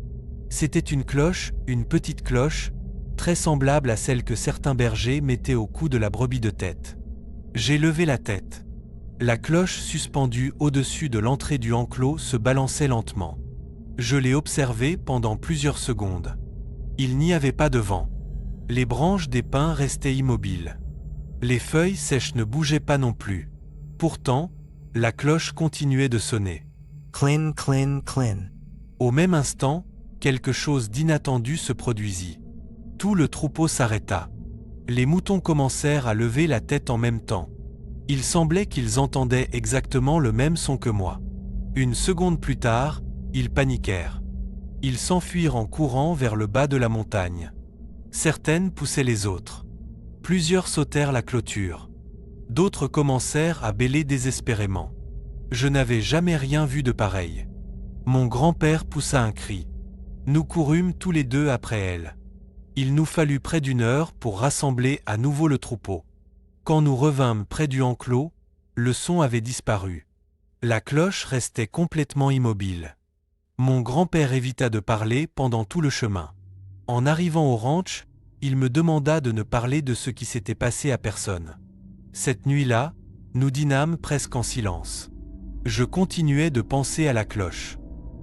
C'était une cloche, une petite cloche, très semblable à celle que certains bergers mettaient au cou de la brebis de tête. J'ai levé la tête. La cloche suspendue au-dessus de l'entrée du enclos se balançait lentement. Je l'ai observée pendant plusieurs secondes. Il n'y avait pas de vent. Les branches des pins restaient immobiles. Les feuilles sèches ne bougeaient pas non plus. Pourtant, la cloche continuait de sonner. Clin, clin, clin. Au même instant, quelque chose d'inattendu se produisit. Tout le troupeau s'arrêta. Les moutons commencèrent à lever la tête en même temps. Il semblait qu'ils entendaient exactement le même son que moi. Une seconde plus tard, ils paniquèrent. Ils s'enfuirent en courant vers le bas de la montagne. Certaines poussaient les autres. Plusieurs sautèrent la clôture. D'autres commencèrent à bêler désespérément. Je n'avais jamais rien vu de pareil. Mon grand-père poussa un cri. Nous courûmes tous les deux après elle. Il nous fallut près d'1 heure pour rassembler à nouveau le troupeau. Quand nous revînmes près du enclos, le son avait disparu. La cloche restait complètement immobile. Mon grand-père évita de parler pendant tout le chemin. En arrivant au ranch, il me demanda de ne parler de ce qui s'était passé à personne. Cette nuit-là, nous dînâmes presque en silence. Je continuais de penser à la cloche.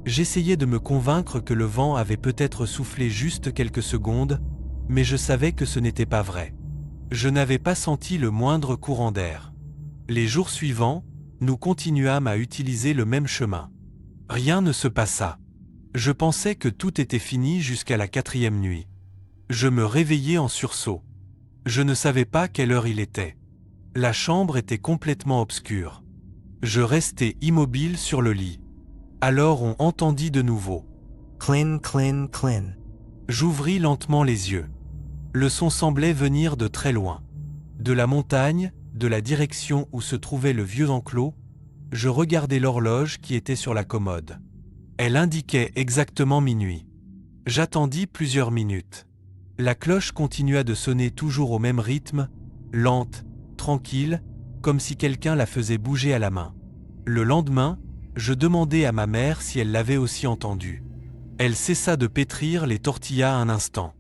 J'essayais de me convaincre que le vent avait peut-être soufflé juste quelques secondes, mais je savais que ce n'était pas vrai. Je n'avais pas senti le moindre courant d'air. Les jours suivants, nous continuâmes à utiliser le même chemin. Rien ne se passa. Je pensais que tout était fini jusqu'à la 4e nuit. Je me réveillais en sursaut. Je ne savais pas quelle heure il était. La chambre était complètement obscure. Je restais immobile sur le lit. Alors on entendit de nouveau. Clin, clin, clin. J'ouvris lentement les yeux. Le son semblait venir de très loin. De la montagne, de la direction où se trouvait le vieux enclos, je regardai l'horloge qui était sur la commode. Elle indiquait exactement minuit. J'attendis plusieurs minutes. La cloche continua de sonner toujours au même rythme, lente, tranquille, comme si quelqu'un la faisait bouger à la main. Le lendemain, je demandai à ma mère si elle l'avait aussi entendue. Elle cessa de pétrir les tortillas un instant.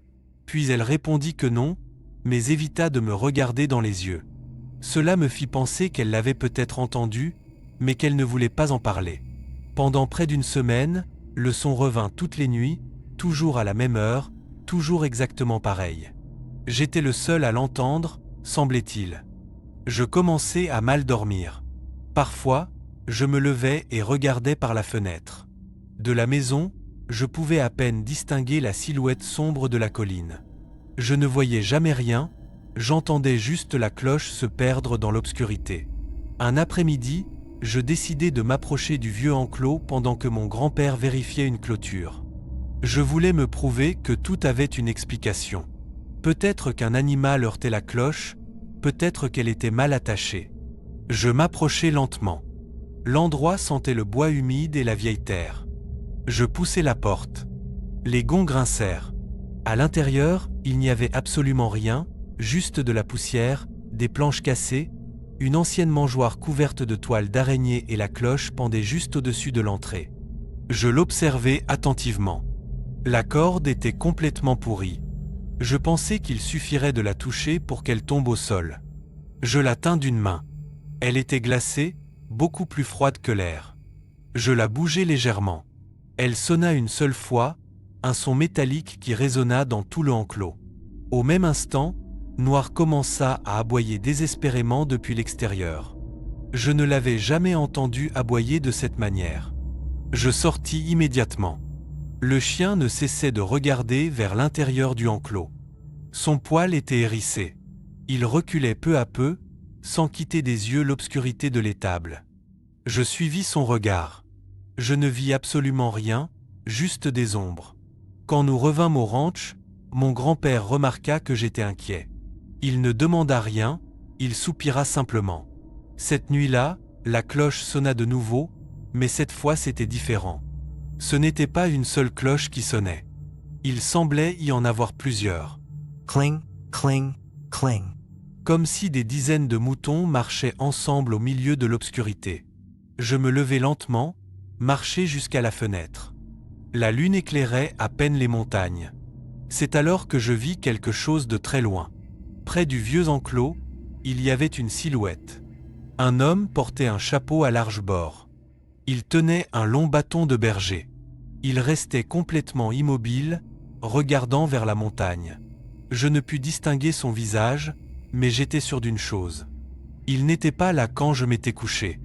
Puis elle répondit que non, mais évita de me regarder dans les yeux. Cela me fit penser qu'elle l'avait peut-être entendu, mais qu'elle ne voulait pas en parler. Pendant près d'une semaine, le son revint toutes les nuits, toujours à la même heure, toujours exactement pareil. J'étais le seul à l'entendre, semblait-il. Je commençais à mal dormir. Parfois, je me levais et regardais par la fenêtre. De la maison, je pouvais à peine distinguer la silhouette sombre de la colline. Je ne voyais jamais rien, j'entendais juste la cloche se perdre dans l'obscurité. Un après-midi, je décidai de m'approcher du vieux enclos pendant que mon grand-père vérifiait une clôture. Je voulais me prouver que tout avait une explication. Peut-être qu'un animal heurtait la cloche, peut-être qu'elle était mal attachée. Je m'approchai lentement. L'endroit sentait le bois humide et la vieille terre. Je poussai la porte. Les gonds grincèrent. À l'intérieur, il n'y avait absolument rien, juste de la poussière, des planches cassées, une ancienne mangeoire couverte de toiles d'araignée et la cloche pendait juste au-dessus de l'entrée. Je l'observai attentivement. La corde était complètement pourrie. Je pensais qu'il suffirait de la toucher pour qu'elle tombe au sol. Je la tins d'une main. Elle était glacée, beaucoup plus froide que l'air. Je la bougeai légèrement. Elle sonna une seule fois, un son métallique qui résonna dans tout le enclos. Au même instant, Noir commença à aboyer désespérément depuis l'extérieur. Je ne l'avais jamais entendu aboyer de cette manière. Je sortis immédiatement. Le chien ne cessait de regarder vers l'intérieur du enclos. Son poil était hérissé. Il reculait peu à peu, sans quitter des yeux l'obscurité de l'étable. Je suivis son regard. Je ne vis absolument rien, juste des ombres. Quand nous revînmes au ranch, mon grand-père remarqua que j'étais inquiet. Il ne demanda rien, il soupira simplement. Cette nuit-là, la cloche sonna de nouveau, mais cette fois c'était différent. Ce n'était pas une seule cloche qui sonnait. Il semblait y en avoir plusieurs. Cling, cling, cling. Comme si des dizaines de moutons marchaient ensemble au milieu de l'obscurité. Je me levai lentement, marchai jusqu'à la fenêtre. La lune éclairait à peine les montagnes. C'est alors que je vis quelque chose de très loin. Près du vieux enclos, il y avait une silhouette. Un homme portait un chapeau à large bord. Il tenait un long bâton de berger. Il restait complètement immobile, regardant vers la montagne. Je ne pus distinguer son visage, mais j'étais sûr d'une chose. Il n'était pas là quand je m'étais couché.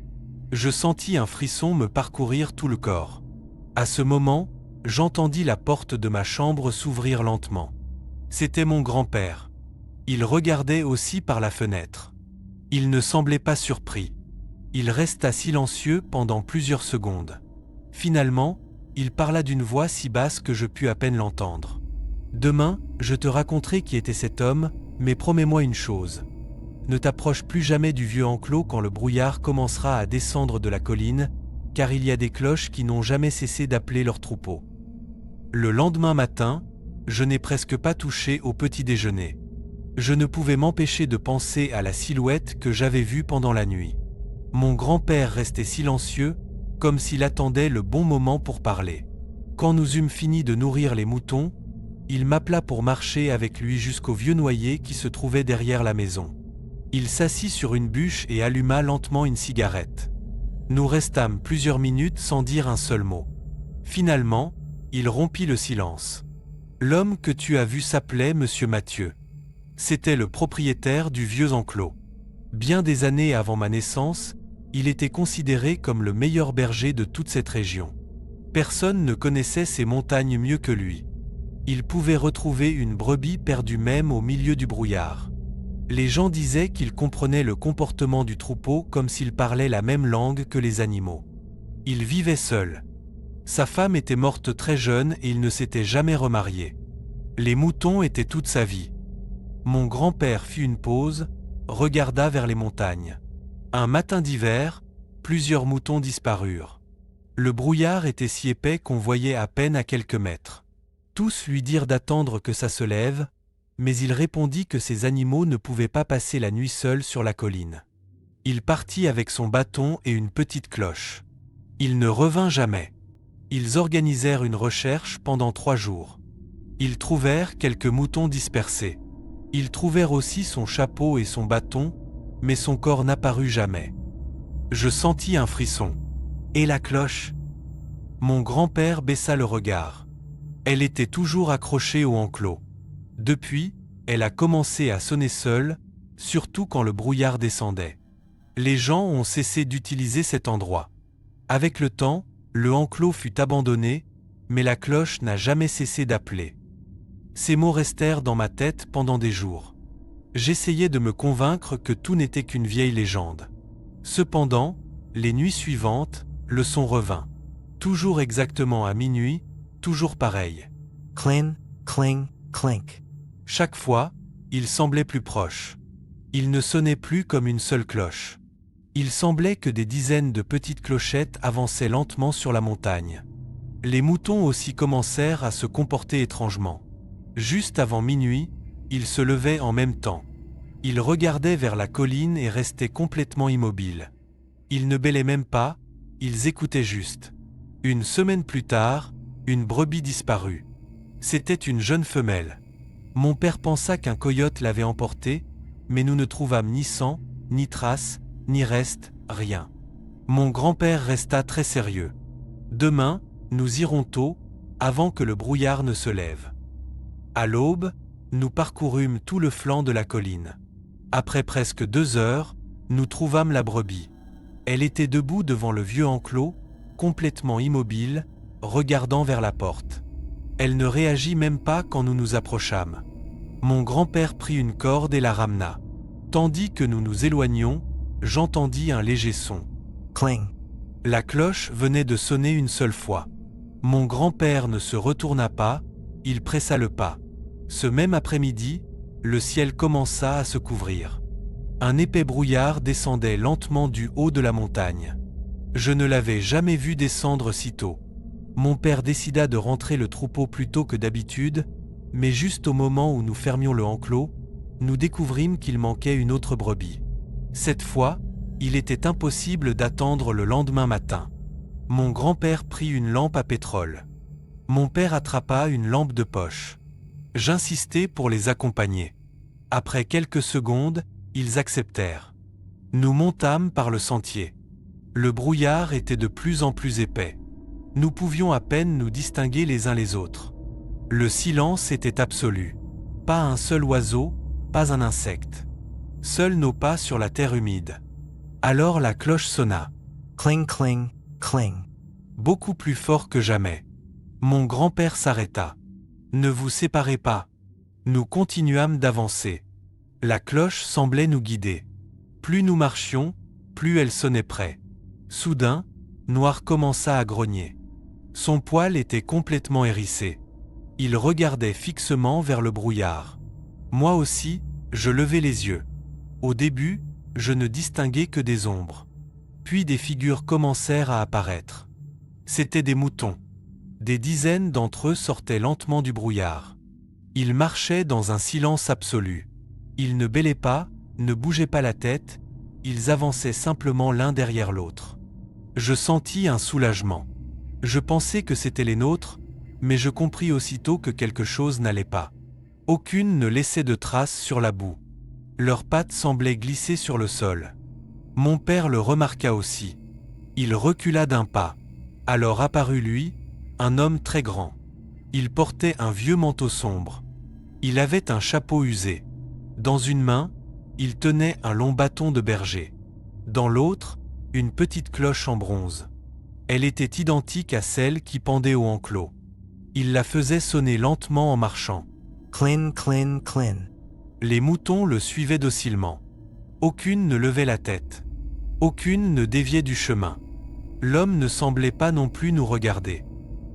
Je sentis un frisson me parcourir tout le corps. À ce moment, j'entendis la porte de ma chambre s'ouvrir lentement. C'était mon grand-père. Il regardait aussi par la fenêtre. Il ne semblait pas surpris. Il resta silencieux pendant plusieurs secondes. Finalement, il parla d'une voix si basse que je pus à peine l'entendre. « Demain, je te raconterai qui était cet homme, mais promets-moi une chose. Ne t'approche plus jamais du vieux enclos quand le brouillard commencera à descendre de la colline, car il y a des cloches qui n'ont jamais cessé d'appeler leur troupeau. » Le lendemain matin, je n'ai presque pas touché au petit déjeuner. Je ne pouvais m'empêcher de penser à la silhouette que j'avais vue pendant la nuit. Mon grand-père restait silencieux, comme s'il attendait le bon moment pour parler. Quand nous eûmes fini de nourrir les moutons, il m'appela pour marcher avec lui jusqu'au vieux noyer qui se trouvait derrière la maison. Il s'assit sur une bûche et alluma lentement une cigarette. Nous restâmes plusieurs minutes sans dire un seul mot. Finalement, il rompit le silence. « L'homme que tu as vu s'appelait Monsieur Mathieu. C'était le propriétaire du vieux enclos. Bien des années avant ma naissance, il était considéré comme le meilleur berger de toute cette région. Personne ne connaissait ces montagnes mieux que lui. Il pouvait retrouver une brebis perdue même au milieu du brouillard. Les gens disaient qu'il comprenait le comportement du troupeau comme s'il parlait la même langue que les animaux. Il vivait seul. Sa femme était morte très jeune et il ne s'était jamais remarié. Les moutons étaient toute sa vie. Mon grand-père fit une pause, regarda vers les montagnes. Un matin d'hiver, Plusieurs moutons disparurent. Le brouillard était si épais qu'on voyait à peine à quelques mètres. Tous lui dirent d'attendre que ça se lève, mais il répondit que ces animaux ne pouvaient pas passer la nuit seuls sur la colline. Il partit avec son bâton et une petite cloche. Il ne revint jamais. Ils organisèrent une recherche pendant 3 jours. Ils trouvèrent quelques moutons dispersés. Ils trouvèrent aussi son chapeau et son bâton, mais son corps n'apparut jamais. Je sentis un frisson. Et la cloche? Mon grand-père baissa le regard. Elle était toujours accrochée au enclos. Depuis, elle a commencé à sonner seule, surtout quand le brouillard descendait. Les gens ont cessé d'utiliser cet endroit. Avec le temps, le enclos fut abandonné, mais la cloche n'a jamais cessé d'appeler. Ces mots restèrent dans ma tête pendant des jours. J'essayais de me convaincre que tout n'était qu'une vieille légende. Cependant, les nuits suivantes, le son revint. Toujours exactement à minuit, toujours pareil. Cling, cling, clink. Chaque fois, il semblait plus proche. Il ne sonnait plus comme une seule cloche. Il semblait que des dizaines de petites clochettes avançaient lentement sur la montagne. Les moutons aussi commencèrent à se comporter étrangement. Juste avant minuit, ils se levaient en même temps. Ils regardaient vers la colline et restaient complètement immobiles. Ils ne bêlaient même pas, ils écoutaient juste. Une semaine plus tard, une brebis disparut. C'était une jeune femelle. Mon père pensa qu'un coyote l'avait emportée, mais nous ne trouvâmes ni sang, ni traces, ni reste, rien. Mon grand-père resta très sérieux. Demain, nous irons tôt, avant que le brouillard ne se lève. À l'aube, nous parcourûmes tout le flanc de la colline. Après presque 2 heures, nous trouvâmes la brebis. Elle était debout devant le vieux enclos, complètement immobile, regardant vers la porte. Elle ne réagit même pas quand nous nous approchâmes. Mon grand-père prit une corde et la ramena. Tandis que nous nous éloignions, j'entendis un léger son. Cling. La cloche venait de sonner une seule fois. Mon grand-père ne se retourna pas, il pressa le pas. Ce même après-midi, le ciel commença à se couvrir. Un épais brouillard descendait lentement du haut de la montagne. Je ne l'avais jamais vu descendre si tôt. Mon père décida de rentrer le troupeau plus tôt que d'habitude, mais juste au moment où nous fermions le enclos, nous découvrîmes qu'il manquait une autre brebis. Cette fois, il était impossible d'attendre le lendemain matin. Mon grand-père prit une lampe à pétrole. Mon père attrapa une lampe de poche. J'insistai pour les accompagner. Après quelques secondes, ils acceptèrent. Nous montâmes par le sentier. Le brouillard était de plus en plus épais. Nous pouvions à peine nous distinguer les uns les autres. Le silence était absolu. Pas un seul oiseau, pas un insecte. Seuls nos pas sur la terre humide. Alors la cloche sonna. Cling, cling, cling. Beaucoup plus fort que jamais. Mon grand-père s'arrêta. Ne vous séparez pas. Nous continuâmes d'avancer. La cloche semblait nous guider. Plus nous marchions, plus elle sonnait près. Soudain, Noir commença à grogner. Son poil était complètement hérissé. Il regardait fixement vers le brouillard. Moi aussi, je levai les yeux. Au début, je ne distinguais que des ombres. Puis des figures commencèrent à apparaître. C'étaient des moutons. Des dizaines d'entre eux sortaient lentement du brouillard. Ils marchaient dans un silence absolu. Ils ne bêlaient pas, ne bougeaient pas la tête, ils avançaient simplement l'un derrière l'autre. Je sentis un soulagement. Je pensais que c'étaient les nôtres, mais je compris aussitôt que quelque chose n'allait pas. Aucune ne laissait de traces sur la boue. Leurs pattes semblaient glisser sur le sol. Mon père le remarqua aussi. Il recula d'un pas. Alors apparut lui, un homme très grand. Il portait un vieux manteau sombre. Il avait un chapeau usé. Dans une main, il tenait un long bâton de berger. Dans l'autre, une petite cloche en bronze. Elle était identique à celle qui pendait au enclos. Il la faisait sonner lentement en marchant. Clin, clin, clin. Les moutons le suivaient docilement. Aucune ne levait la tête. Aucune ne déviait du chemin. L'homme ne semblait pas non plus nous regarder.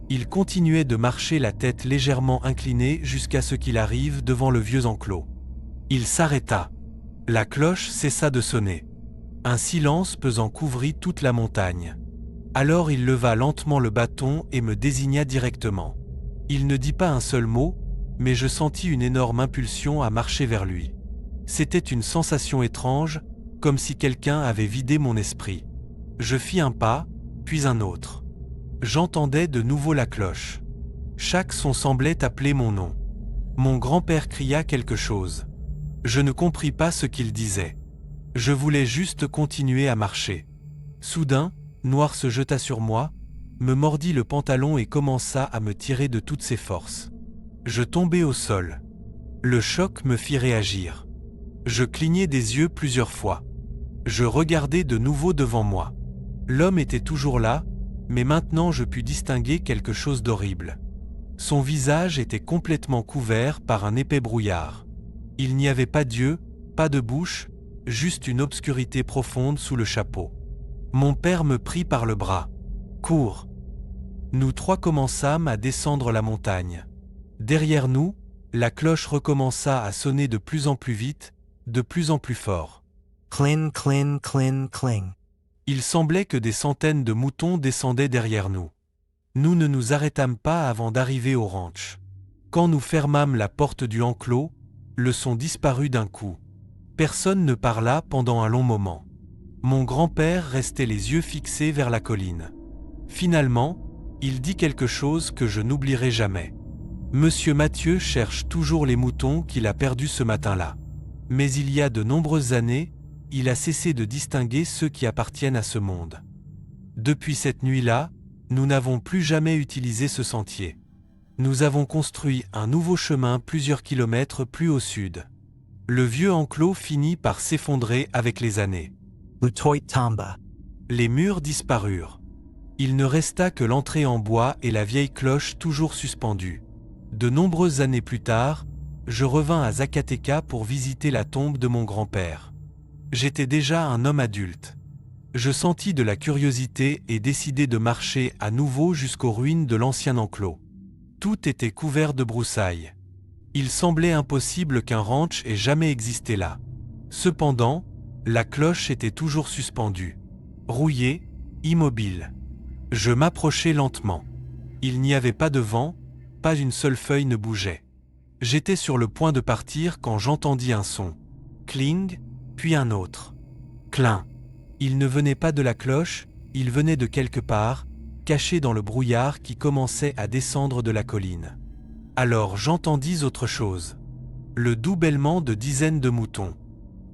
Il continuait de marcher la tête légèrement inclinée jusqu'à ce qu'il arrive devant le vieux enclos. Il s'arrêta. La cloche cessa de sonner. Un silence pesant couvrit toute la montagne. Alors il leva lentement le bâton et me désigna directement. Il ne dit pas un seul mot, mais je sentis une énorme impulsion à marcher vers lui. C'était une sensation étrange, comme si quelqu'un avait vidé mon esprit. Je fis un pas, puis un autre. J'entendais de nouveau la cloche. Chaque son semblait appeler mon nom. Mon grand-père cria quelque chose. Je ne compris pas ce qu'il disait. Je voulais juste continuer à marcher. Soudain, Noir se jeta sur moi, me mordit le pantalon et commença à me tirer de toutes ses forces. Je tombai au sol. Le choc me fit réagir. Je clignai des yeux plusieurs fois. Je regardai de nouveau devant moi. L'homme était toujours là, mais maintenant je pus distinguer quelque chose d'horrible. Son visage était complètement couvert par un épais brouillard. Il n'y avait pas d'yeux, pas de bouche, juste une obscurité profonde sous le chapeau. Mon père me prit par le bras. « Cours !» Nous trois commençâmes à descendre la montagne. Derrière nous, la cloche recommença à sonner de plus en plus vite, de plus en plus fort. Clin, clin, clin, cling. Il semblait que des centaines de moutons descendaient derrière nous. Nous ne nous arrêtâmes pas avant d'arriver au ranch. Quand nous fermâmes la porte du enclos, le son disparut d'un coup. Personne ne parla pendant un long moment. Mon grand-père restait les yeux fixés vers la colline. Finalement, il dit quelque chose que je n'oublierai jamais. Monsieur Mathieu cherche toujours les moutons qu'il a perdus ce matin-là. Mais il y a de nombreuses années, il a cessé de distinguer ceux qui appartiennent à ce monde. Depuis cette nuit-là, nous n'avons plus jamais utilisé ce sentier. Nous avons construit un nouveau chemin plusieurs kilomètres plus au sud. Le vieux enclos finit par s'effondrer avec les années. Lutoit Tamba. Les murs disparurent. Il ne resta que l'entrée en bois et la vieille cloche toujours suspendue. De nombreuses années plus tard, je revins à Zacatecas pour visiter la tombe de mon grand-père. J'étais déjà un homme adulte. Je sentis de la curiosité et décidai de marcher à nouveau jusqu'aux ruines de l'ancien enclos. Tout était couvert de broussailles. Il semblait impossible qu'un ranch ait jamais existé là. Cependant, la cloche était toujours suspendue, rouillée, immobile. Je m'approchai lentement. Il n'y avait pas de vent, pas une seule feuille ne bougeait. J'étais sur le point de partir quand j'entendis un son. Cling, puis un autre. Clin. Il ne venait pas de la cloche, il venait de quelque part, caché dans le brouillard qui commençait à descendre de la colline. Alors j'entendis autre chose. Le doux bêlement de dizaines de moutons.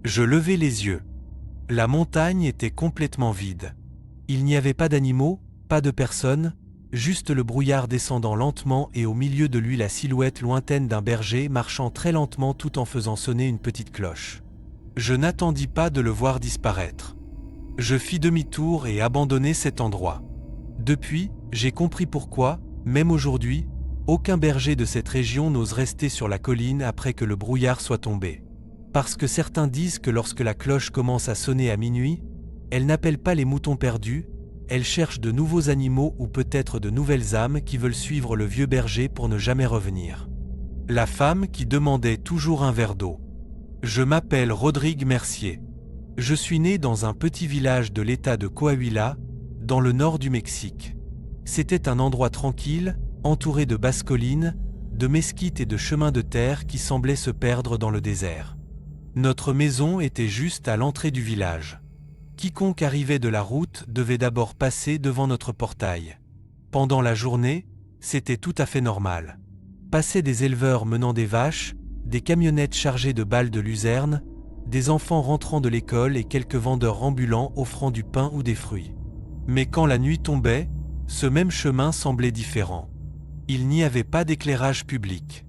Je levai les yeux. La montagne était complètement vide. Il n'y avait pas d'animaux, pas de personnes, juste le brouillard descendant lentement et au milieu de lui la silhouette lointaine d'un berger marchant très lentement tout en faisant sonner une petite cloche. Je n'attendis pas de le voir disparaître. Je fis demi-tour et abandonnai cet endroit. Depuis, j'ai compris pourquoi, même aujourd'hui, aucun berger de cette région n'ose rester sur la colline après que le brouillard soit tombé. Parce que certains disent que lorsque la cloche commence à sonner à minuit, elle n'appelle pas les moutons perdus, elle cherche de nouveaux animaux ou peut-être de nouvelles âmes qui veulent suivre le vieux berger pour ne jamais revenir. La femme qui demandait toujours un verre d'eau. Je m'appelle Rodrigue Mercier. Je suis né dans un petit village de l'État de Coahuila, dans le nord du Mexique. C'était un endroit tranquille, entouré de basses collines, de mesquites et de chemins de terre qui semblaient se perdre dans le désert. Notre maison était juste à l'entrée du village. Quiconque arrivait de la route devait d'abord passer devant notre portail. Pendant la journée, c'était tout à fait normal. Passaient des éleveurs menant des vaches, des camionnettes chargées de balles de luzerne, des enfants rentrant de l'école et quelques vendeurs ambulants offrant du pain ou des fruits. Mais quand la nuit tombait, ce même chemin semblait différent. Il n'y avait pas d'éclairage public.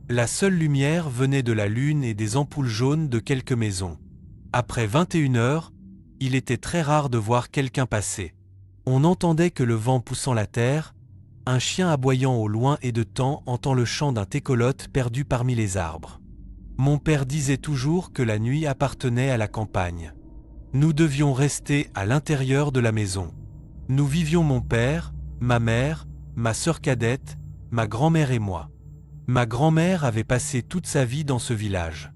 La seule lumière venait de la lune et des ampoules jaunes de quelques maisons. Après 21 heures, il était très rare de voir quelqu'un passer. On n'entendait que le vent poussant la terre, un chien aboyant au loin et de temps entend le chant d'un tecolote perdu parmi les arbres. Mon père disait toujours que la nuit appartenait à la campagne. Nous devions rester à l'intérieur de la maison. Nous vivions mon père, ma mère, ma sœur cadette, ma grand-mère et moi. Ma grand-mère avait passé toute sa vie dans ce village.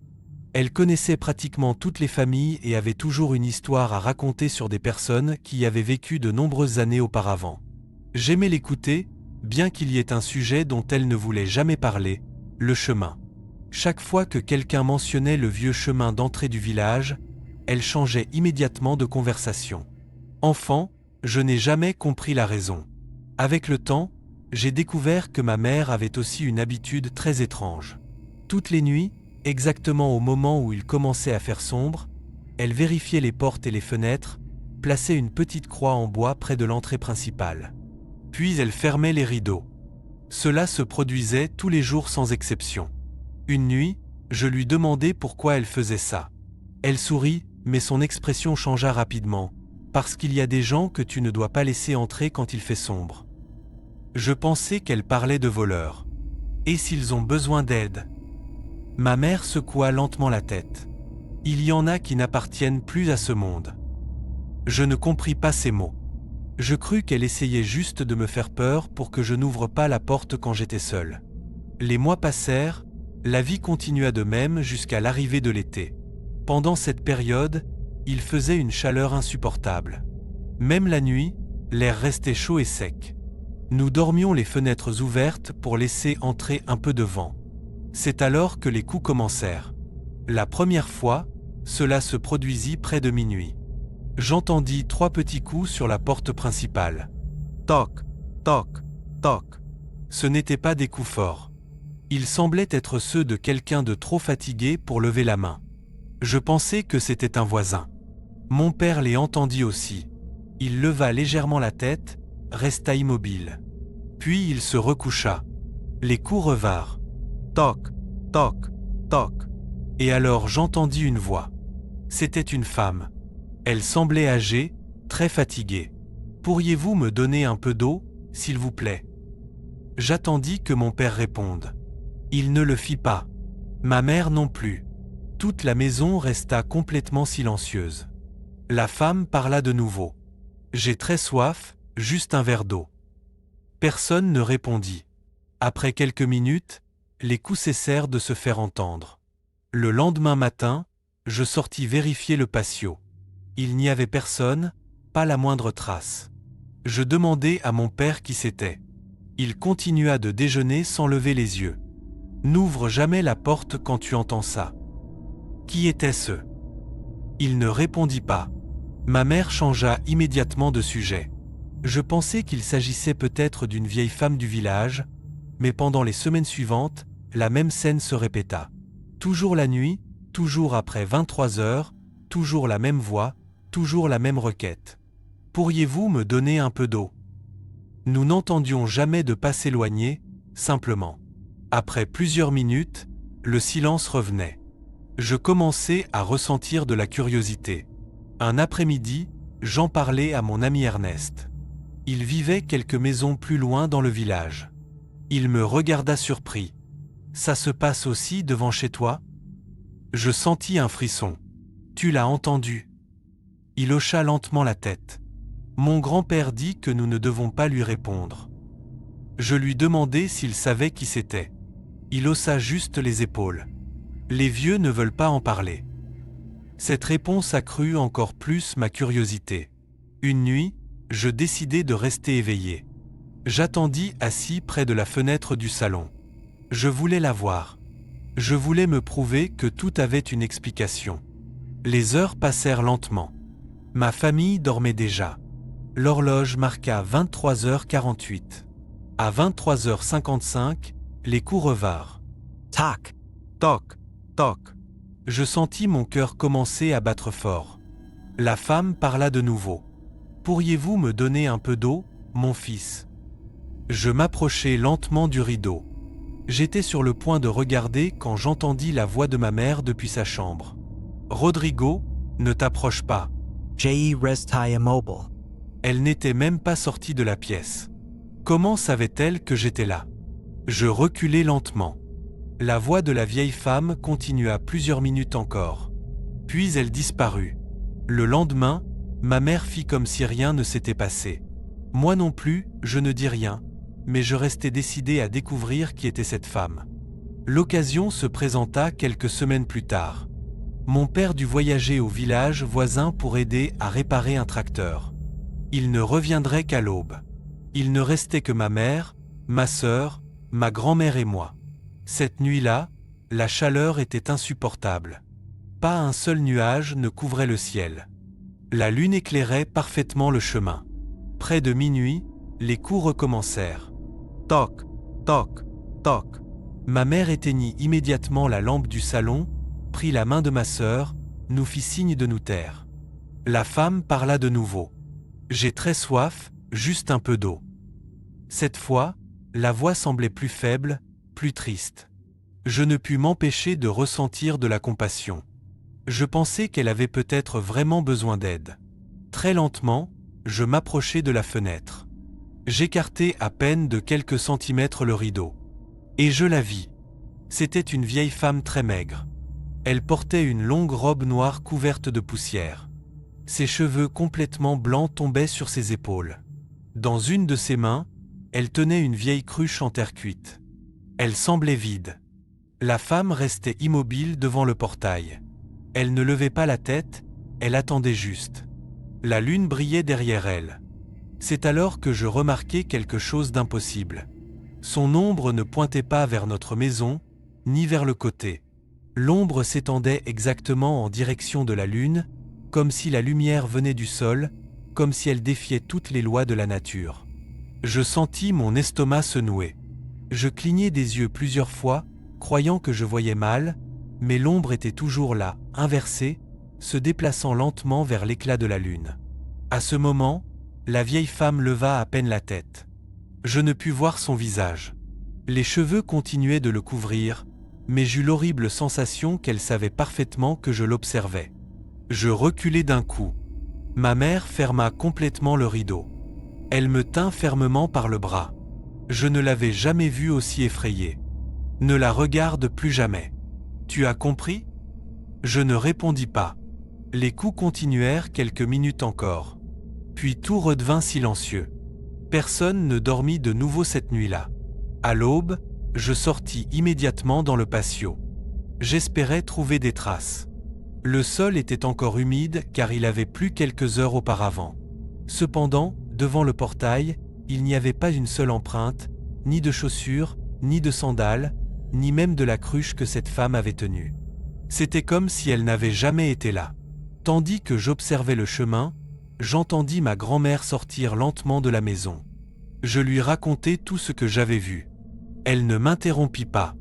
Elle connaissait pratiquement toutes les familles et avait toujours une histoire à raconter sur des personnes qui y avaient vécu de nombreuses années auparavant. J'aimais l'écouter, bien qu'il y ait un sujet dont elle ne voulait jamais parler, le chemin. Chaque fois que quelqu'un mentionnait le vieux chemin d'entrée du village, elle changeait immédiatement de conversation. Enfant, je n'ai jamais compris la raison. Avec le temps, j'ai découvert que ma mère avait aussi une habitude très étrange. Toutes les nuits, exactement au moment où il commençait à faire sombre, elle vérifiait les portes et les fenêtres, plaçait une petite croix en bois près de l'entrée principale. Puis elle fermait les rideaux. Cela se produisait tous les jours sans exception. Une nuit, je lui demandai pourquoi elle faisait ça. Elle sourit, mais son expression changea rapidement. Parce qu'il y a des gens que tu ne dois pas laisser entrer quand il fait sombre. Je pensais qu'elle parlait de voleurs. Et s'ils ont besoin d'aide? Ma mère secoua lentement la tête. Il y en a qui n'appartiennent plus à ce monde. Je ne compris pas ces mots. Je crus qu'elle essayait juste de me faire peur pour que je n'ouvre pas la porte quand j'étais seul. Les mois passèrent, la vie continua de même jusqu'à l'arrivée de l'été. Pendant cette période, il faisait une chaleur insupportable. Même la nuit, l'air restait chaud et sec. Nous dormions les fenêtres ouvertes pour laisser entrer un peu de vent. C'est alors que les coups commencèrent. La première fois, cela se produisit près de minuit. J'entendis 3 petits coups sur la porte principale. Toc, toc, toc. Ce n'étaient pas des coups forts. Ils semblaient être ceux de quelqu'un de trop fatigué pour lever la main. Je pensais que c'était un voisin. Mon père les entendit aussi. Il leva légèrement la tête, resta immobile. Puis il se recoucha. Les coups revinrent. Toc, toc, toc. Et alors j'entendis une voix. C'était une femme. Elle semblait âgée, très fatiguée. « Pourriez-vous me donner un peu d'eau, s'il vous plaît ?» J'attendis que mon père réponde. Il ne le fit pas. Ma mère non plus. Toute la maison resta complètement silencieuse. La femme parla de nouveau. « J'ai très soif, juste un verre d'eau. » Personne ne répondit. Après quelques minutes, les coups cessèrent de se faire entendre. Le lendemain matin, je sortis vérifier le patio. Il n'y avait personne, pas la moindre trace. Je demandai à mon père qui c'était. Il continua de déjeuner sans lever les yeux. « N'ouvre jamais la porte quand tu entends ça. » Qui était-ce? Il ne répondit pas. Ma mère changea immédiatement de sujet. Je pensais qu'il s'agissait peut-être d'une vieille femme du village, mais pendant les semaines suivantes, la même scène se répéta. Toujours la nuit, toujours après 23 heures, toujours la même voix, toujours la même requête. « Pourriez-vous me donner un peu d'eau ?» Nous n'entendions jamais de pas s'éloigner, simplement. Après plusieurs minutes, le silence revenait. Je commençais à ressentir de la curiosité. Un après-midi, j'en parlais à mon ami Ernest. Il vivait quelques maisons plus loin dans le village. Il me regarda surpris. « Ça se passe aussi devant chez toi ?» Je sentis un frisson. « Tu l'as entendu ?» Il hocha lentement la tête. Mon grand-père dit que nous ne devons pas lui répondre. Je lui demandai s'il savait qui c'était. Il haussa juste les épaules. Les vieux ne veulent pas en parler. Cette réponse accrut encore plus ma curiosité. Une nuit, je décidai de rester éveillé. J'attendis assis près de la fenêtre du salon. Je voulais la voir. Je voulais me prouver que tout avait une explication. Les heures passèrent lentement. Ma famille dormait déjà. L'horloge marqua 23h48. À 23h55, les coups revinrent. Toc. Toc, toc. Je sentis mon cœur commencer à battre fort. La femme parla de nouveau. « Pourriez-vous me donner un peu d'eau, mon fils ?» Je m'approchai lentement du rideau. J'étais sur le point de regarder quand j'entendis la voix de ma mère depuis sa chambre. « Rodrigo, ne t'approche pas. » J.E. Restai immobile. Elle n'était même pas sortie de la pièce. Comment savait-elle que j'étais là? Je reculai lentement. La voix de la vieille femme continua plusieurs minutes encore. Puis elle disparut. Le lendemain, ma mère fit comme si rien ne s'était passé. Moi non plus, je ne dis rien, mais je restais décidé à découvrir qui était cette femme. L'occasion se présenta quelques semaines plus tard. Mon père dut voyager au village voisin pour aider à réparer un tracteur. Il ne reviendrait qu'à l'aube. Il ne restait que ma mère, ma sœur, ma grand-mère et moi. Cette nuit-là, la chaleur était insupportable. Pas un seul nuage ne couvrait le ciel. La lune éclairait parfaitement le chemin. Près de minuit, les coups recommencèrent. Toc, toc, toc. Ma mère éteignit immédiatement la lampe du salon, prit la main de ma sœur, nous fit signe de nous taire. La femme parla de nouveau. « J'ai très soif, juste un peu d'eau. » Cette fois, la voix semblait plus faible, plus triste. Je ne pus m'empêcher de ressentir de la compassion. Je pensais qu'elle avait peut-être vraiment besoin d'aide. Très lentement, je m'approchai de la fenêtre. J'écartai à peine de quelques centimètres le rideau. Et je la vis. C'était une vieille femme très maigre. Elle portait une longue robe noire couverte de poussière. Ses cheveux complètement blancs tombaient sur ses épaules. Dans une de ses mains, elle tenait une vieille cruche en terre cuite. Elle semblait vide. La femme restait immobile devant le portail. Elle ne levait pas la tête, elle attendait juste. La lune brillait derrière elle. C'est alors que je remarquai quelque chose d'impossible. Son ombre ne pointait pas vers notre maison, ni vers le côté. L'ombre s'étendait exactement en direction de la lune, comme si la lumière venait du sol, comme si elle défiait toutes les lois de la nature. Je sentis mon estomac se nouer. Je clignai des yeux plusieurs fois, croyant que je voyais mal, mais l'ombre était toujours là, inversée, se déplaçant lentement vers l'éclat de la lune. À ce moment, la vieille femme leva à peine la tête. Je ne pus voir son visage. Les cheveux continuaient de le couvrir, mais j'eus l'horrible sensation qu'elle savait parfaitement que je l'observais. Je reculai d'un coup. Ma mère ferma complètement le rideau. Elle me tint fermement par le bras. Je ne l'avais jamais vue aussi effrayée. « Ne la regarde plus jamais. Tu as compris ?» Je ne répondis pas. Les coups continuèrent quelques minutes encore. Puis tout redevint silencieux. Personne ne dormit de nouveau cette nuit-là. À l'aube, je sortis immédiatement dans le patio. J'espérais trouver des traces. Le sol était encore humide car il avait plu quelques heures auparavant. Cependant, devant le portail, il n'y avait pas une seule empreinte, ni de chaussures, ni de sandales, ni même de la cruche que cette femme avait tenue. C'était comme si elle n'avait jamais été là. Tandis que j'observais le chemin, j'entendis ma grand-mère sortir lentement de la maison. Je lui racontai tout ce que j'avais vu. Elle ne m'interrompit pas.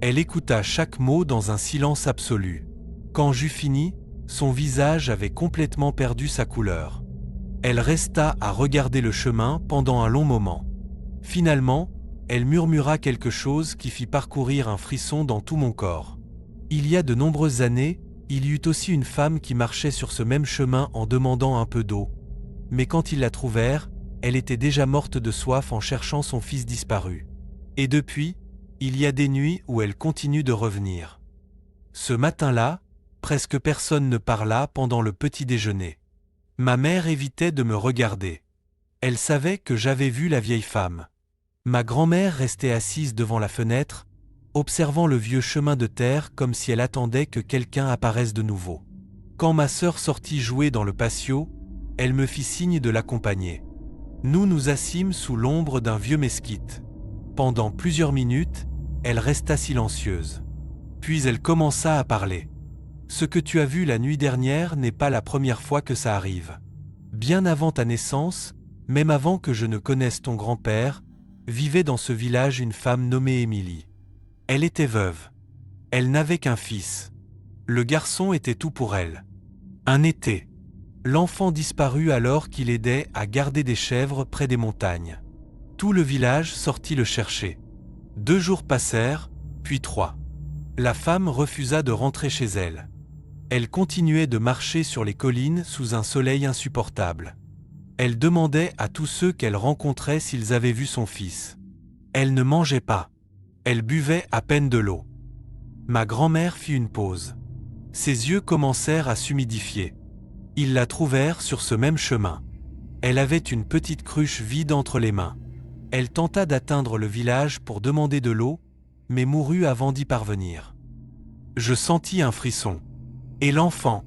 Elle écouta chaque mot dans un silence absolu. Quand j'eus fini, son visage avait complètement perdu sa couleur. Elle resta à regarder le chemin pendant un long moment. Finalement, elle murmura quelque chose qui fit parcourir un frisson dans tout mon corps. Il y a de nombreuses années, il y eut aussi une femme qui marchait sur ce même chemin en demandant un peu d'eau. Mais quand ils la trouvèrent, elle était déjà morte de soif en cherchant son fils disparu. Et depuis, il y a des nuits où elle continue de revenir. Ce matin-là, presque personne ne parla pendant le petit déjeuner. Ma mère évitait de me regarder. Elle savait que j'avais vu la vieille femme. Ma grand-mère restait assise devant la fenêtre, observant le vieux chemin de terre comme si elle attendait que quelqu'un apparaisse de nouveau. Quand ma sœur sortit jouer dans le patio, elle me fit signe de l'accompagner. Nous nous assîmes sous l'ombre d'un vieux mesquite. Pendant plusieurs minutes, elle resta silencieuse. Puis elle commença à parler. « Ce que tu as vu la nuit dernière n'est pas la première fois que ça arrive. Bien avant ta naissance, même avant que je ne connaisse ton grand-père, vivait dans ce village une femme nommée Émilie. Elle était veuve. Elle n'avait qu'un fils. Le garçon était tout pour elle. Un été, l'enfant disparut alors qu'il aidait à garder des chèvres près des montagnes. Tout le village sortit le chercher. 2 jours passèrent, puis 3. La femme refusa de rentrer chez elle. Elle continuait de marcher sur les collines sous un soleil insupportable. Elle demandait à tous ceux qu'elle rencontrait s'ils avaient vu son fils. Elle ne mangeait pas. Elle buvait à peine de l'eau. Ma grand-mère fit une pause. Ses yeux commencèrent à s'humidifier. Ils la trouvèrent sur ce même chemin. Elle avait une petite cruche vide entre les mains. Elle tenta d'atteindre le village pour demander de l'eau, mais mourut avant d'y parvenir. Je sentis un frisson. Et l'enfant?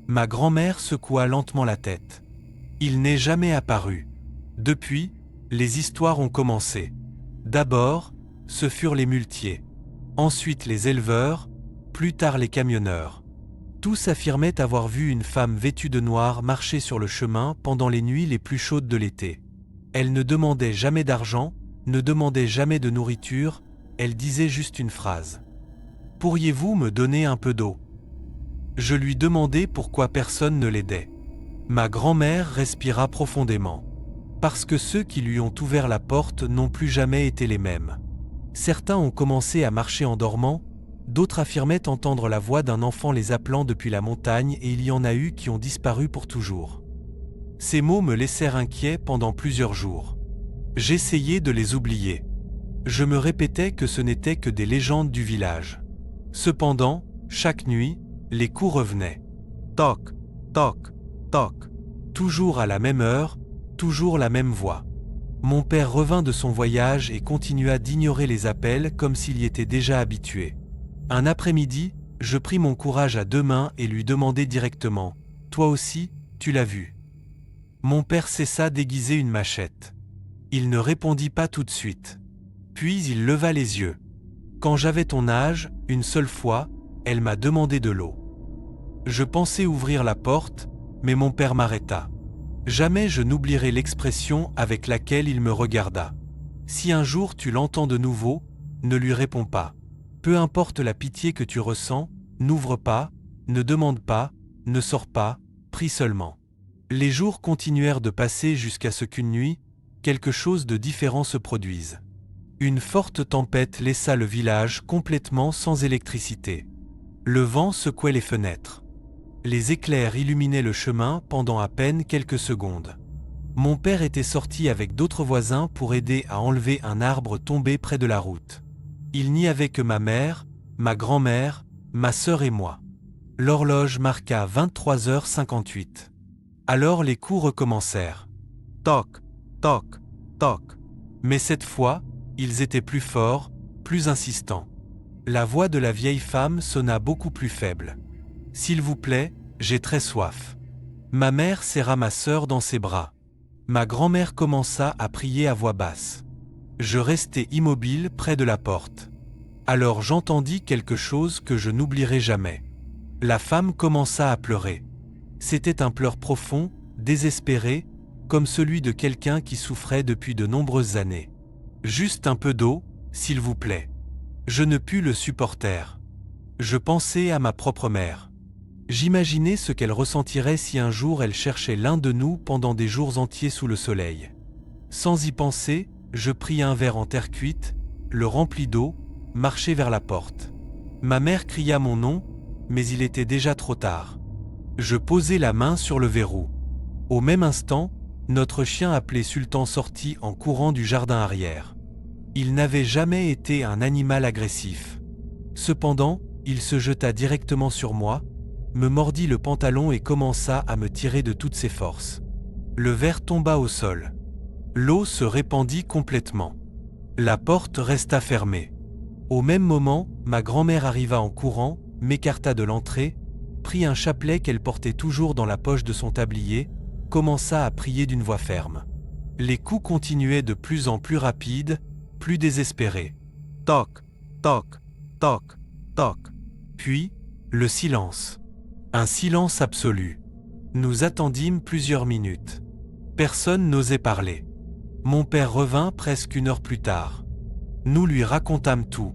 Ma grand-mère secoua lentement la tête. Il n'est jamais apparu. Depuis, les histoires ont commencé. D'abord, ce furent les muletiers. Ensuite les éleveurs, plus tard les camionneurs. Tous affirmaient avoir vu une femme vêtue de noir marcher sur le chemin pendant les nuits les plus chaudes de l'été. Elle ne demandait jamais d'argent, ne demandait jamais de nourriture, elle disait juste une phrase. « Pourriez-vous me donner un peu d'eau » Je lui demandai pourquoi personne ne l'aidait. Ma grand-mère respira profondément. Parce que ceux qui lui ont ouvert la porte n'ont plus jamais été les mêmes. Certains ont commencé à marcher en dormant, d'autres affirmaient entendre la voix d'un enfant les appelant depuis la montagne et il y en a eu qui ont disparu pour toujours. Ces mots me laissèrent inquiet pendant plusieurs jours. J'essayais de les oublier. Je me répétais que ce n'étaient que des légendes du village. Cependant, chaque nuit, les coups revenaient. Toc, toc, toc. Toujours à la même heure, toujours la même voix. Mon père revint de son voyage et continua d'ignorer les appels comme s'il y était déjà habitué. Un après-midi, je pris mon courage à deux mains et lui demandai directement « Toi aussi, tu l'as vu ?» Mon père cessa d'aiguiser une machette. Il ne répondit pas tout de suite. Puis il leva les yeux. « Quand j'avais ton âge, une seule fois, elle m'a demandé de l'eau. » Je pensais ouvrir la porte, mais mon père m'arrêta. Jamais je n'oublierai l'expression avec laquelle il me regarda. « Si un jour tu l'entends de nouveau, ne lui réponds pas. Peu importe la pitié que tu ressens, n'ouvre pas, ne demande pas, ne sors pas, prie seulement. » Les jours continuèrent de passer jusqu'à ce qu'une nuit, quelque chose de différent se produise. Une forte tempête laissa le village complètement sans électricité. Le vent secouait les fenêtres. Les éclairs illuminaient le chemin pendant à peine quelques secondes. Mon père était sorti avec d'autres voisins pour aider à enlever un arbre tombé près de la route. Il n'y avait que ma mère, ma grand-mère, ma sœur et moi. L'horloge marqua 23h58. Alors les coups recommencèrent. Toc, toc, toc. Mais cette fois, ils étaient plus forts, plus insistants. La voix de la vieille femme sonna beaucoup plus faible. « S'il vous plaît, j'ai très soif. » Ma mère serra ma sœur dans ses bras. Ma grand-mère commença à prier à voix basse. Je restai immobile près de la porte. Alors j'entendis quelque chose que je n'oublierai jamais. La femme commença à pleurer. C'était un pleur profond, désespéré, comme celui de quelqu'un qui souffrait depuis de nombreuses années. « Juste un peu d'eau, s'il vous plaît. » Je ne pus le supporter. Je pensais à ma propre mère. J'imaginais ce qu'elle ressentirait si un jour elle cherchait l'un de nous pendant des jours entiers sous le soleil. Sans y penser, je pris un verre en terre cuite, le remplis d'eau, marchai vers la porte. Ma mère cria mon nom, mais il était déjà trop tard. Je posai la main sur le verrou. Au même instant, notre chien appelé Sultan sortit en courant du jardin arrière. Il n'avait jamais été un animal agressif. Cependant, il se jeta directement sur moi, me mordit le pantalon et commença à me tirer de toutes ses forces. Le verre tomba au sol. L'eau se répandit complètement. La porte resta fermée. Au même moment, ma grand-mère arriva en courant, m'écarta de l'entrée, prit un chapelet qu'elle portait toujours dans la poche de son tablier, commença à prier d'une voix ferme. Les coups continuaient de plus en plus rapides, plus désespérés. Toc, toc, toc, toc. Puis, le silence. Un silence absolu. Nous attendîmes plusieurs minutes. Personne n'osait parler. Mon père revint presque une heure plus tard. Nous lui racontâmes tout.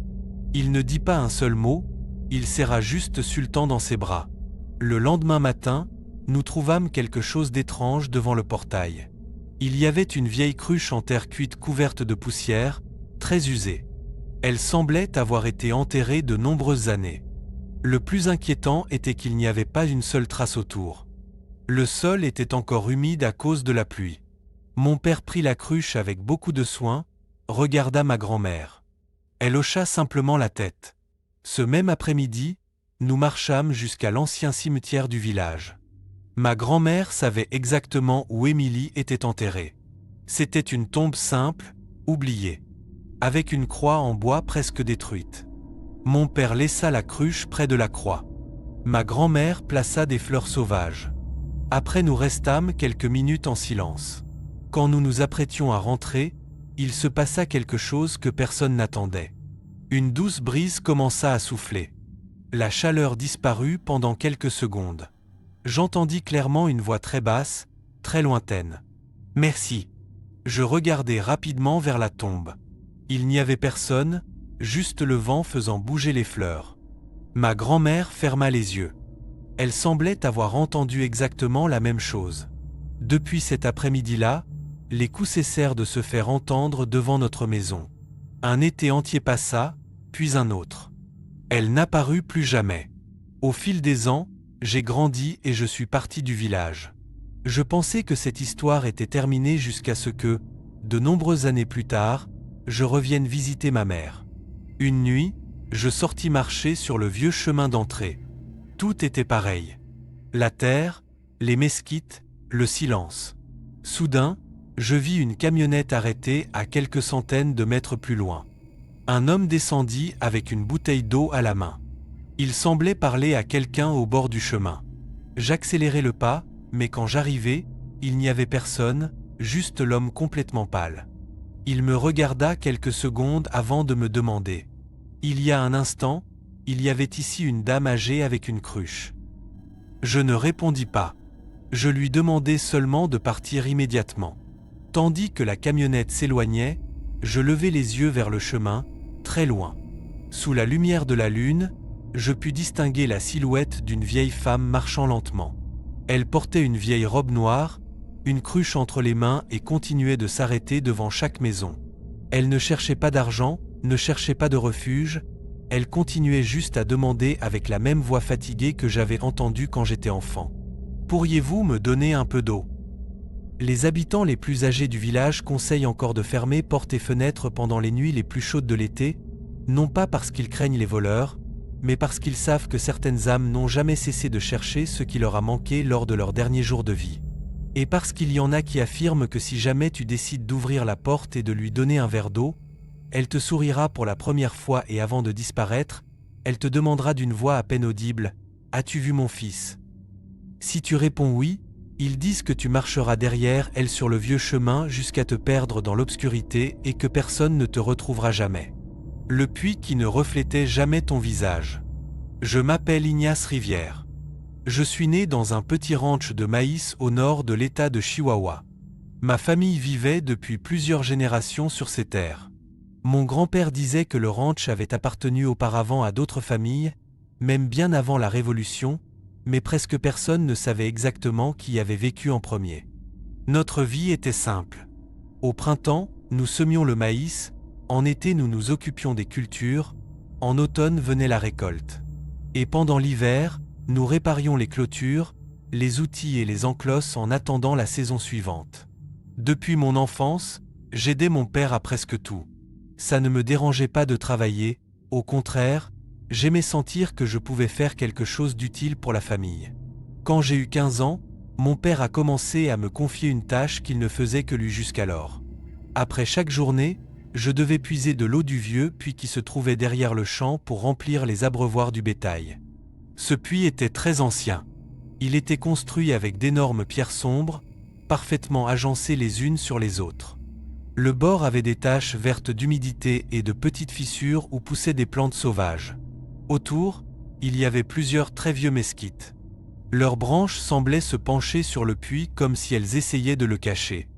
Il ne dit pas un seul mot, il serra juste Sultan dans ses bras. Le lendemain matin, nous trouvâmes quelque chose d'étrange devant le portail. Il y avait une vieille cruche en terre cuite couverte de poussière, très usée. Elle semblait avoir été enterrée de nombreuses années. Le plus inquiétant était qu'il n'y avait pas une seule trace autour. Le sol était encore humide à cause de la pluie. Mon père prit la cruche avec beaucoup de soin, regarda ma grand-mère. Elle hocha simplement la tête. Ce même après-midi, nous marchâmes jusqu'à l'ancien cimetière du village. Ma grand-mère savait exactement où Émilie était enterrée. C'était une tombe simple, oubliée, avec une croix en bois presque détruite. Mon père laissa la cruche près de la croix. Ma grand-mère plaça des fleurs sauvages. Après nous restâmes quelques minutes en silence. Quand nous nous apprêtions à rentrer, il se passa quelque chose que personne n'attendait. Une douce brise commença à souffler. La chaleur disparut pendant quelques secondes. J'entendis clairement une voix très basse, très lointaine. « Merci !» Je regardai rapidement vers la tombe. Il n'y avait personne, juste le vent faisant bouger les fleurs. Ma grand-mère ferma les yeux. Elle semblait avoir entendu exactement la même chose. Depuis cet après-midi-là, les coups cessèrent de se faire entendre devant notre maison. Un été entier passa, puis un autre. Elle n'apparut plus jamais. Au fil des ans, j'ai grandi et je suis parti du village. Je pensais que cette histoire était terminée jusqu'à ce que, de nombreuses années plus tard, je revienne visiter ma mère. Une nuit, je sortis marcher sur le vieux chemin d'entrée. Tout était pareil. La terre, les mesquites, le silence. Soudain, je vis une camionnette arrêtée à quelques centaines de mètres plus loin. Un homme descendit avec une bouteille d'eau à la main. Il semblait parler à quelqu'un au bord du chemin. J'accélérai le pas, mais quand j'arrivai, il n'y avait personne, juste l'homme complètement pâle. Il me regarda quelques secondes avant de me demander. Il y a un instant, il y avait ici une dame âgée avec une cruche. Je ne répondis pas. Je lui demandai seulement de partir immédiatement. Tandis que la camionnette s'éloignait, je levai les yeux vers le chemin, très loin. Sous la lumière de la lune, je pus distinguer la silhouette d'une vieille femme marchant lentement. Elle portait une vieille robe noire, une cruche entre les mains et continuait de s'arrêter devant chaque maison. Elle ne cherchait pas d'argent, ne cherchait pas de refuge, elle continuait juste à demander avec la même voix fatiguée que j'avais entendue quand j'étais enfant. « Pourriez-vous me donner un peu d'eau ?» Les habitants les plus âgés du village conseillent encore de fermer portes et fenêtres pendant les nuits les plus chaudes de l'été, non pas parce qu'ils craignent les voleurs, mais parce qu'ils savent que certaines âmes n'ont jamais cessé de chercher ce qui leur a manqué lors de leurs derniers jours de vie. Et parce qu'il y en a qui affirment que si jamais tu décides d'ouvrir la porte et de lui donner un verre d'eau, elle te sourira pour la première fois et avant de disparaître, elle te demandera d'une voix à peine audible « As-tu vu mon fils ?» Si tu réponds oui, ils disent que tu marcheras derrière elle sur le vieux chemin jusqu'à te perdre dans l'obscurité et que personne ne te retrouvera jamais. Le puits qui ne reflétait jamais ton visage. Je m'appelle Ignace Rivière. Je suis né dans un petit ranch de maïs au nord de l'État de Chihuahua. Ma famille vivait depuis plusieurs générations sur ces terres. Mon grand-père disait que le ranch avait appartenu auparavant à d'autres familles, même bien avant la Révolution, mais presque personne ne savait exactement qui avait vécu en premier. Notre vie était simple. Au printemps, nous semions le maïs, en été nous nous occupions des cultures, en automne venait la récolte. Et pendant l'hiver, nous réparions les clôtures, les outils et les enclos en attendant la saison suivante. Depuis mon enfance, j'aidais mon père à presque tout. Ça ne me dérangeait pas de travailler, au contraire, j'aimais sentir que je pouvais faire quelque chose d'utile pour la famille. Quand j'ai eu 15 ans, mon père a commencé à me confier une tâche qu'il ne faisait que lui jusqu'alors. Après chaque journée, je devais puiser de l'eau du vieux puits qui se trouvait derrière le champ pour remplir les abreuvoirs du bétail. Ce puits était très ancien. Il était construit avec d'énormes pierres sombres, parfaitement agencées les unes sur les autres. Le bord avait des taches vertes d'humidité et de petites fissures où poussaient des plantes sauvages. Autour, il y avait plusieurs très vieux mesquites. Leurs branches semblaient se pencher sur le puits comme si elles essayaient de le cacher.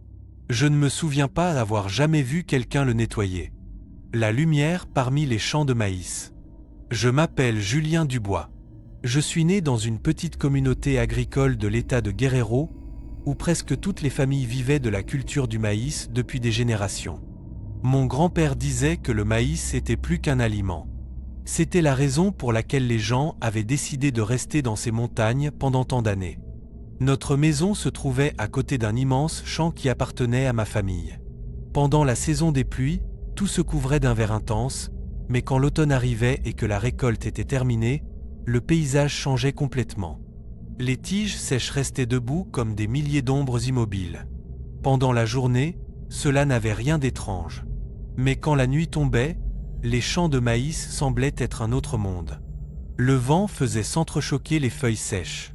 Je ne me souviens pas d'avoir jamais vu quelqu'un le nettoyer. La lumière parmi les champs de maïs. Je m'appelle Julien Dubois. Je suis né dans une petite communauté agricole de l'État de Guerrero, où presque toutes les familles vivaient de la culture du maïs depuis des générations. Mon grand-père disait que le maïs était plus qu'un aliment. C'était la raison pour laquelle les gens avaient décidé de rester dans ces montagnes pendant tant d'années. Notre maison se trouvait à côté d'un immense champ qui appartenait à ma famille. Pendant la saison des pluies, tout se couvrait d'un vert intense, mais quand l'automne arrivait et que la récolte était terminée, le paysage changeait complètement. Les tiges sèches restaient debout comme des milliers d'ombres immobiles. Pendant la journée, cela n'avait rien d'étrange. Mais quand la nuit tombait, les champs de maïs semblaient être un autre monde. Le vent faisait s'entrechoquer les feuilles sèches.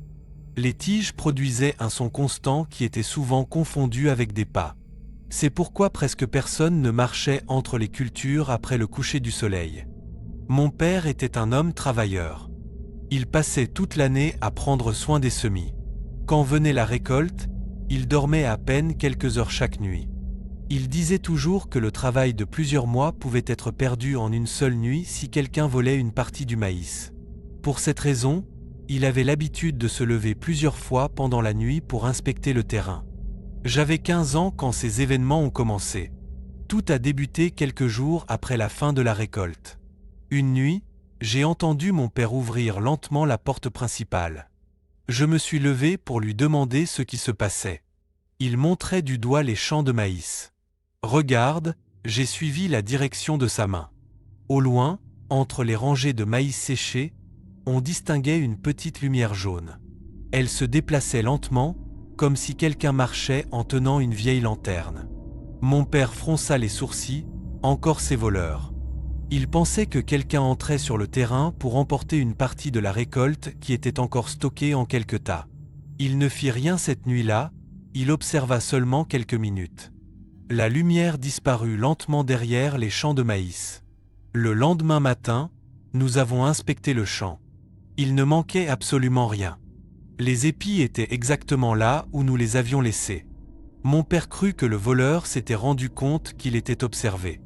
Les tiges produisaient un son constant qui était souvent confondu avec des pas. C'est pourquoi presque personne ne marchait entre les cultures après le coucher du soleil. Mon père était un homme travailleur. Il passait toute l'année à prendre soin des semis. Quand venait la récolte, il dormait à peine quelques heures chaque nuit. Il disait toujours que le travail de plusieurs mois pouvait être perdu en une seule nuit si quelqu'un volait une partie du maïs. Pour cette raison, il avait l'habitude de se lever plusieurs fois pendant la nuit pour inspecter le terrain. J'avais 15 ans quand ces événements ont commencé. Tout a débuté quelques jours après la fin de la récolte. Une nuit, j'ai entendu mon père ouvrir lentement la porte principale. Je me suis levé pour lui demander ce qui se passait. Il montrait du doigt les champs de maïs. « Regarde », j'ai suivi la direction de sa main. Au loin, entre les rangées de maïs séchés, on distinguait une petite lumière jaune. Elle se déplaçait lentement, comme si quelqu'un marchait en tenant une vieille lanterne. Mon père fronça les sourcils, encore ces voleurs. Il pensait que quelqu'un entrait sur le terrain pour emporter une partie de la récolte qui était encore stockée en quelques tas. Il ne fit rien cette nuit-là, il observa seulement quelques minutes. La lumière disparut lentement derrière les champs de maïs. Le lendemain matin, nous avons inspecté le champ. Il ne manquait absolument rien. Les épis étaient exactement là où nous les avions laissés. Mon père crut que le voleur s'était rendu compte qu'il était observé.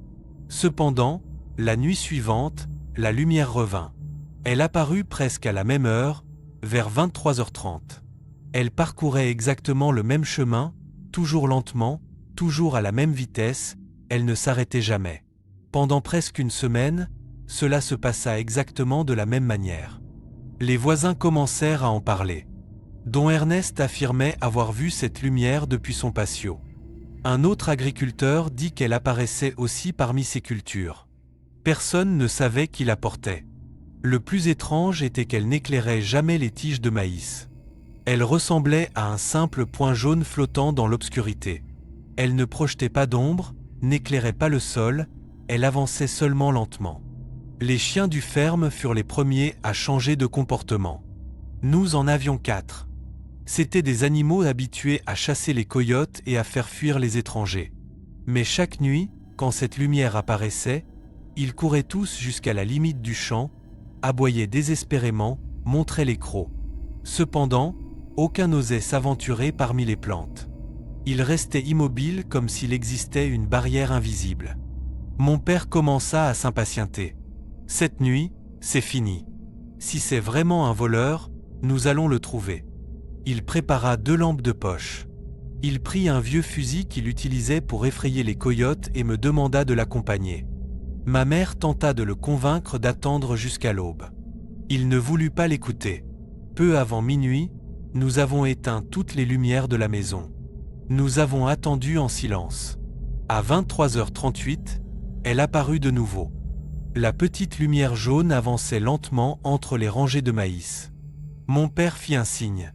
Cependant, la nuit suivante, la lumière revint. Elle apparut presque à la même heure, vers 23h30. Elle parcourait exactement le même chemin, toujours lentement, toujours à la même vitesse, elle ne s'arrêtait jamais. Pendant presque une semaine, cela se passa exactement de la même manière. Les voisins commencèrent à en parler. Dom Ernest affirmait avoir vu cette lumière depuis son patio. Un autre agriculteur dit qu'elle apparaissait aussi parmi ses cultures. Personne ne savait qui la portait. Le plus étrange était qu'elle n'éclairait jamais les tiges de maïs. Elle ressemblait à un simple point jaune flottant dans l'obscurité. Elle ne projetait pas d'ombre, n'éclairait pas le sol, elle avançait seulement lentement. Les chiens du ferme furent les premiers à changer de comportement. Nous en avions 4. C'étaient des animaux habitués à chasser les coyotes et à faire fuir les étrangers. Mais chaque nuit, quand cette lumière apparaissait, ils couraient tous jusqu'à la limite du champ, aboyaient désespérément, montraient les crocs. Cependant, aucun n'osait s'aventurer parmi les plantes. Ils restaient immobiles comme s'il existait une barrière invisible. Mon père commença à s'impatienter. Cette nuit, c'est fini. Si c'est vraiment un voleur, nous allons le trouver. Il prépara 2 lampes de poche. Il prit un vieux fusil qu'il utilisait pour effrayer les coyotes et me demanda de l'accompagner. Ma mère tenta de le convaincre d'attendre jusqu'à l'aube. Il ne voulut pas l'écouter. Peu avant minuit, nous avons éteint toutes les lumières de la maison. Nous avons attendu en silence. À 23h38, elle apparut de nouveau. La petite lumière jaune avançait lentement entre les rangées de maïs. Mon père fit un signe.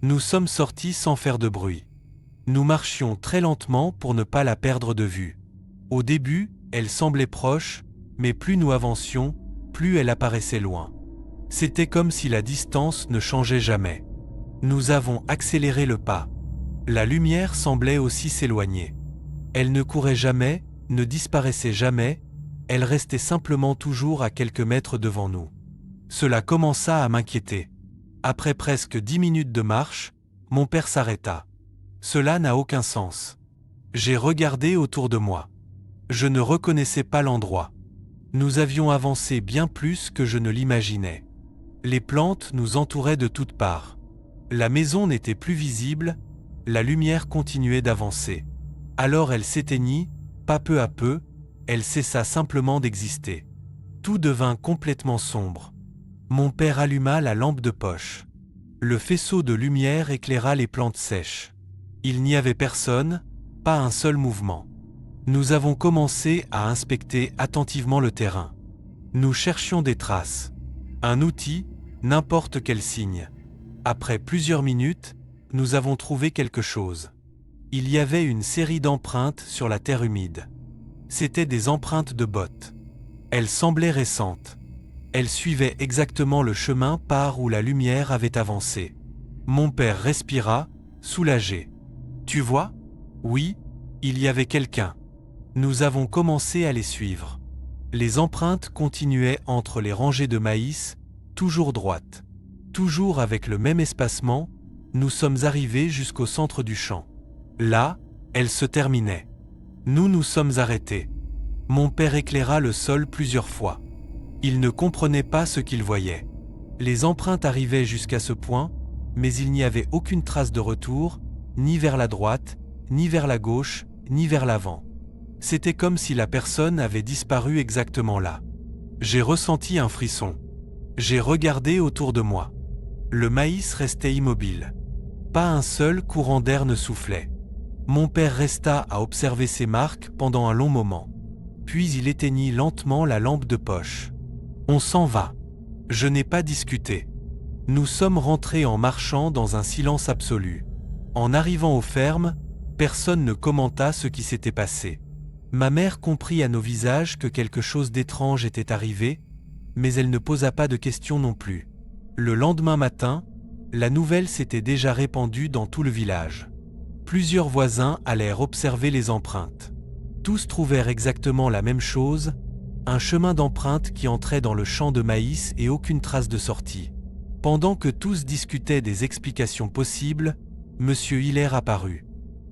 Nous sommes sortis sans faire de bruit. Nous marchions très lentement pour ne pas la perdre de vue. Au début, elle semblait proche, mais plus nous avancions, plus elle apparaissait loin. C'était comme si la distance ne changeait jamais. Nous avons accéléré le pas. La lumière semblait aussi s'éloigner. Elle ne courait jamais, ne disparaissait jamais, elle restait simplement toujours à quelques mètres devant nous. Cela commença à m'inquiéter. Après presque 10 minutes de marche, mon père s'arrêta. Cela n'a aucun sens. J'ai regardé autour de moi. Je ne reconnaissais pas l'endroit. Nous avions avancé bien plus que je ne l'imaginais. Les plantes nous entouraient de toutes parts. La maison n'était plus visible, la lumière continuait d'avancer. Alors elle s'éteignit, pas peu à peu, elle cessa simplement d'exister. Tout devint complètement sombre. Mon père alluma la lampe de poche. Le faisceau de lumière éclaira les plantes sèches. Il n'y avait personne, pas un seul mouvement. Nous avons commencé à inspecter attentivement le terrain. Nous cherchions des traces. Un outil, n'importe quel signe. Après plusieurs minutes, nous avons trouvé quelque chose. Il y avait une série d'empreintes sur la terre humide. C'étaient des empreintes de bottes. Elles semblaient récentes. Elle suivait exactement le chemin par où la lumière avait avancé. Mon père respira, soulagé. « Tu vois ? Oui, il y avait quelqu'un. » Nous avons commencé à les suivre. Les empreintes continuaient entre les rangées de maïs, toujours droites. Toujours avec le même espacement, nous sommes arrivés jusqu'au centre du champ. Là, elles se terminaient. Nous nous sommes arrêtés. Mon père éclaira le sol plusieurs fois. Il ne comprenait pas ce qu'il voyait. Les empreintes arrivaient jusqu'à ce point, mais il n'y avait aucune trace de retour, ni vers la droite, ni vers la gauche, ni vers l'avant. C'était comme si la personne avait disparu exactement là. J'ai ressenti un frisson. J'ai regardé autour de moi. Le maïs restait immobile. Pas un seul courant d'air ne soufflait. Mon père resta à observer ces marques pendant un long moment. Puis il éteignit lentement la lampe de poche. « On s'en va. » Je n'ai pas discuté. Nous sommes rentrés en marchant dans un silence absolu. En arrivant aux fermes, personne ne commenta ce qui s'était passé. Ma mère comprit à nos visages que quelque chose d'étrange était arrivé, mais elle ne posa pas de questions non plus. Le lendemain matin, la nouvelle s'était déjà répandue dans tout le village. Plusieurs voisins allèrent observer les empreintes. Tous trouvèrent exactement la même chose, un chemin d'empreintes qui entrait dans le champ de maïs et aucune trace de sortie. Pendant que tous discutaient des explications possibles, M. Hiller apparut.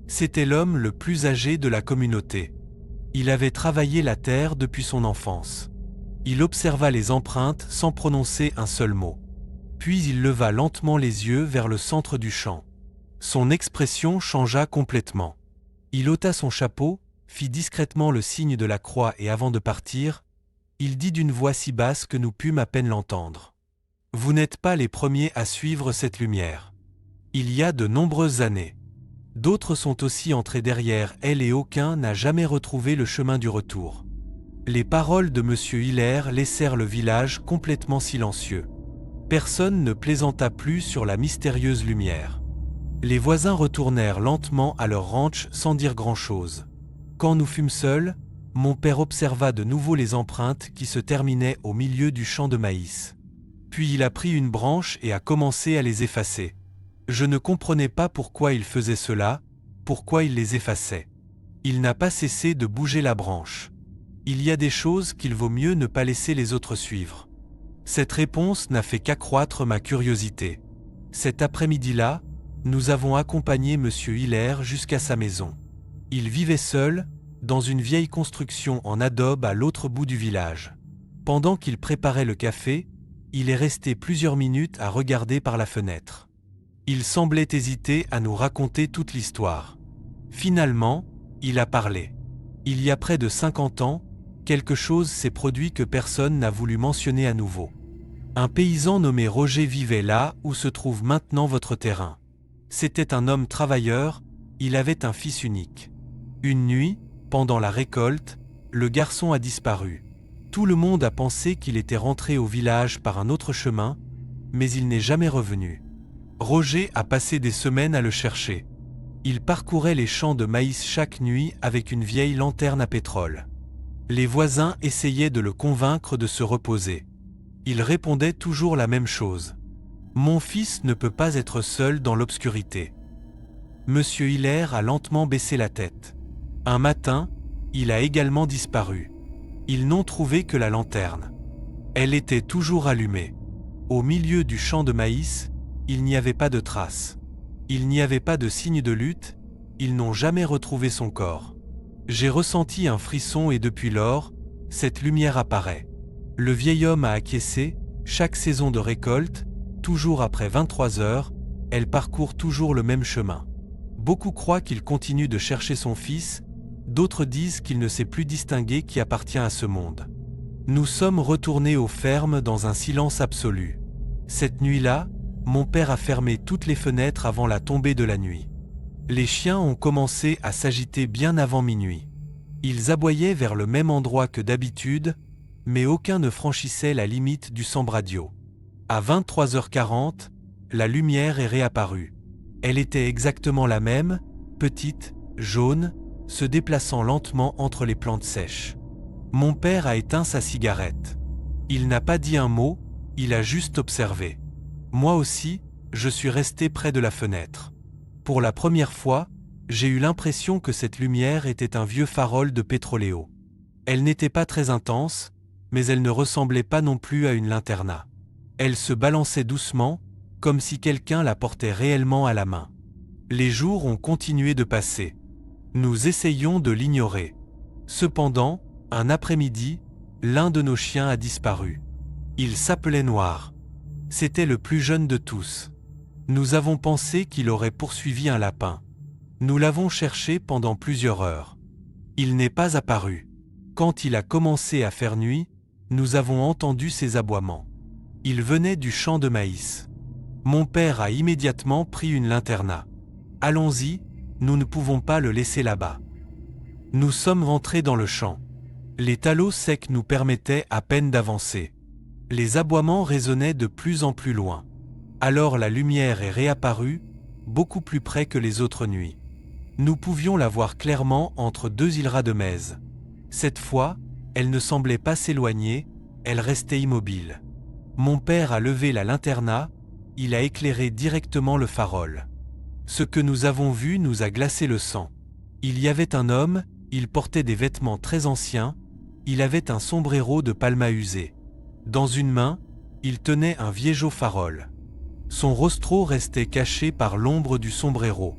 C'était l'homme le plus âgé de la communauté. Il avait travaillé la terre depuis son enfance. Il observa les empreintes sans prononcer un seul mot. Puis il leva lentement les yeux vers le centre du champ. Son expression changea complètement. Il ôta son chapeau, fit discrètement le signe de la croix et avant de partir, il dit d'une voix si basse que nous pûmes à peine l'entendre. « Vous n'êtes pas les premiers à suivre cette lumière. Il y a de nombreuses années. D'autres sont aussi entrés derrière elle et aucun n'a jamais retrouvé le chemin du retour. » Les paroles de M. Hiller laissèrent le village complètement silencieux. Personne ne plaisanta plus sur la mystérieuse lumière. Les voisins retournèrent lentement à leur ranch sans dire grand-chose. Quand nous fûmes seuls, mon père observa de nouveau les empreintes qui se terminaient au milieu du champ de maïs. Puis il a pris une branche et a commencé à les effacer. Je ne comprenais pas pourquoi il faisait cela, pourquoi il les effaçait. Il n'a pas cessé de bouger la branche. Il y a des choses qu'il vaut mieux ne pas laisser les autres suivre. Cette réponse n'a fait qu'accroître ma curiosité. Cet après-midi-là, nous avons accompagné M. Hiller jusqu'à sa maison. Il vivait seul, dans une vieille construction en adobe à l'autre bout du village. Pendant qu'il préparait le café, il est resté plusieurs minutes à regarder par la fenêtre. Il semblait hésiter à nous raconter toute l'histoire. Finalement, il a parlé. Il y a près de 50 ans, quelque chose s'est produit que personne n'a voulu mentionner à nouveau. Un paysan nommé Roger vivait là où se trouve maintenant votre terrain. C'était un homme travailleur, il avait un fils unique. Une nuit, pendant la récolte, le garçon a disparu. Tout le monde a pensé qu'il était rentré au village par un autre chemin, mais il n'est jamais revenu. Roger a passé des semaines à le chercher. Il parcourait les champs de maïs chaque nuit avec une vieille lanterne à pétrole. Les voisins essayaient de le convaincre de se reposer. Il répondait toujours la même chose. « Mon fils ne peut pas être seul dans l'obscurité. » Monsieur Hiller a lentement baissé la tête. Un matin, il a également disparu. Ils n'ont trouvé que la lanterne. Elle était toujours allumée. Au milieu du champ de maïs, il n'y avait pas de traces. Il n'y avait pas de signe de lutte, ils n'ont jamais retrouvé son corps. J'ai ressenti un frisson et depuis lors, cette lumière apparaît. Le vieil homme a acquiescé, chaque saison de récolte, toujours après 23 heures, elle parcourt toujours le même chemin. Beaucoup croient qu'il continue de chercher son fils, d'autres disent qu'il ne sait plus distinguer qui appartient à ce monde. Nous sommes retournés aux fermes dans un silence absolu. Cette nuit-là, mon père a fermé toutes les fenêtres avant la tombée de la nuit. Les chiens ont commencé à s'agiter bien avant minuit. Ils aboyaient vers le même endroit que d'habitude, mais aucun ne franchissait la limite du sambradio. À 23h40, la lumière est réapparue. Elle était exactement la même, petite, jaune, se déplaçant lentement entre les plantes sèches. Mon père a éteint sa cigarette. Il n'a pas dit un mot, il a juste observé. Moi aussi, je suis resté près de la fenêtre. Pour la première fois, j'ai eu l'impression que cette lumière était un vieux farol de pétroléo. Elle n'était pas très intense, mais elle ne ressemblait pas non plus à une linterna. Elle se balançait doucement, comme si quelqu'un la portait réellement à la main. Les jours ont continué de passer. Nous essayions de l'ignorer. Cependant, un après-midi, l'un de nos chiens a disparu. Il s'appelait Noir. C'était le plus jeune de tous. Nous avons pensé qu'il aurait poursuivi un lapin. Nous l'avons cherché pendant plusieurs heures. Il n'est pas apparu. Quand il a commencé à faire nuit, nous avons entendu ses aboiements. Il venait du champ de maïs. Mon père a immédiatement pris une linterna. « Allons-y, nous ne pouvons pas le laisser là-bas. » Nous sommes rentrés dans le champ. Les talus secs nous permettaient à peine d'avancer. Les aboiements résonnaient de plus en plus loin. Alors la lumière est réapparue, beaucoup plus près que les autres nuits. Nous pouvions la voir clairement entre deux îles Rademez. Cette fois, elle ne semblait pas s'éloigner, elle restait immobile. Mon père a levé la linterna, il a éclairé directement le farol. Ce que nous avons vu nous a glacé le sang. Il y avait un homme, il portait des vêtements très anciens, il avait un sombrero de palma usé. Dans une main, il tenait un viejo farol. Son rostro restait caché par l'ombre du sombrero.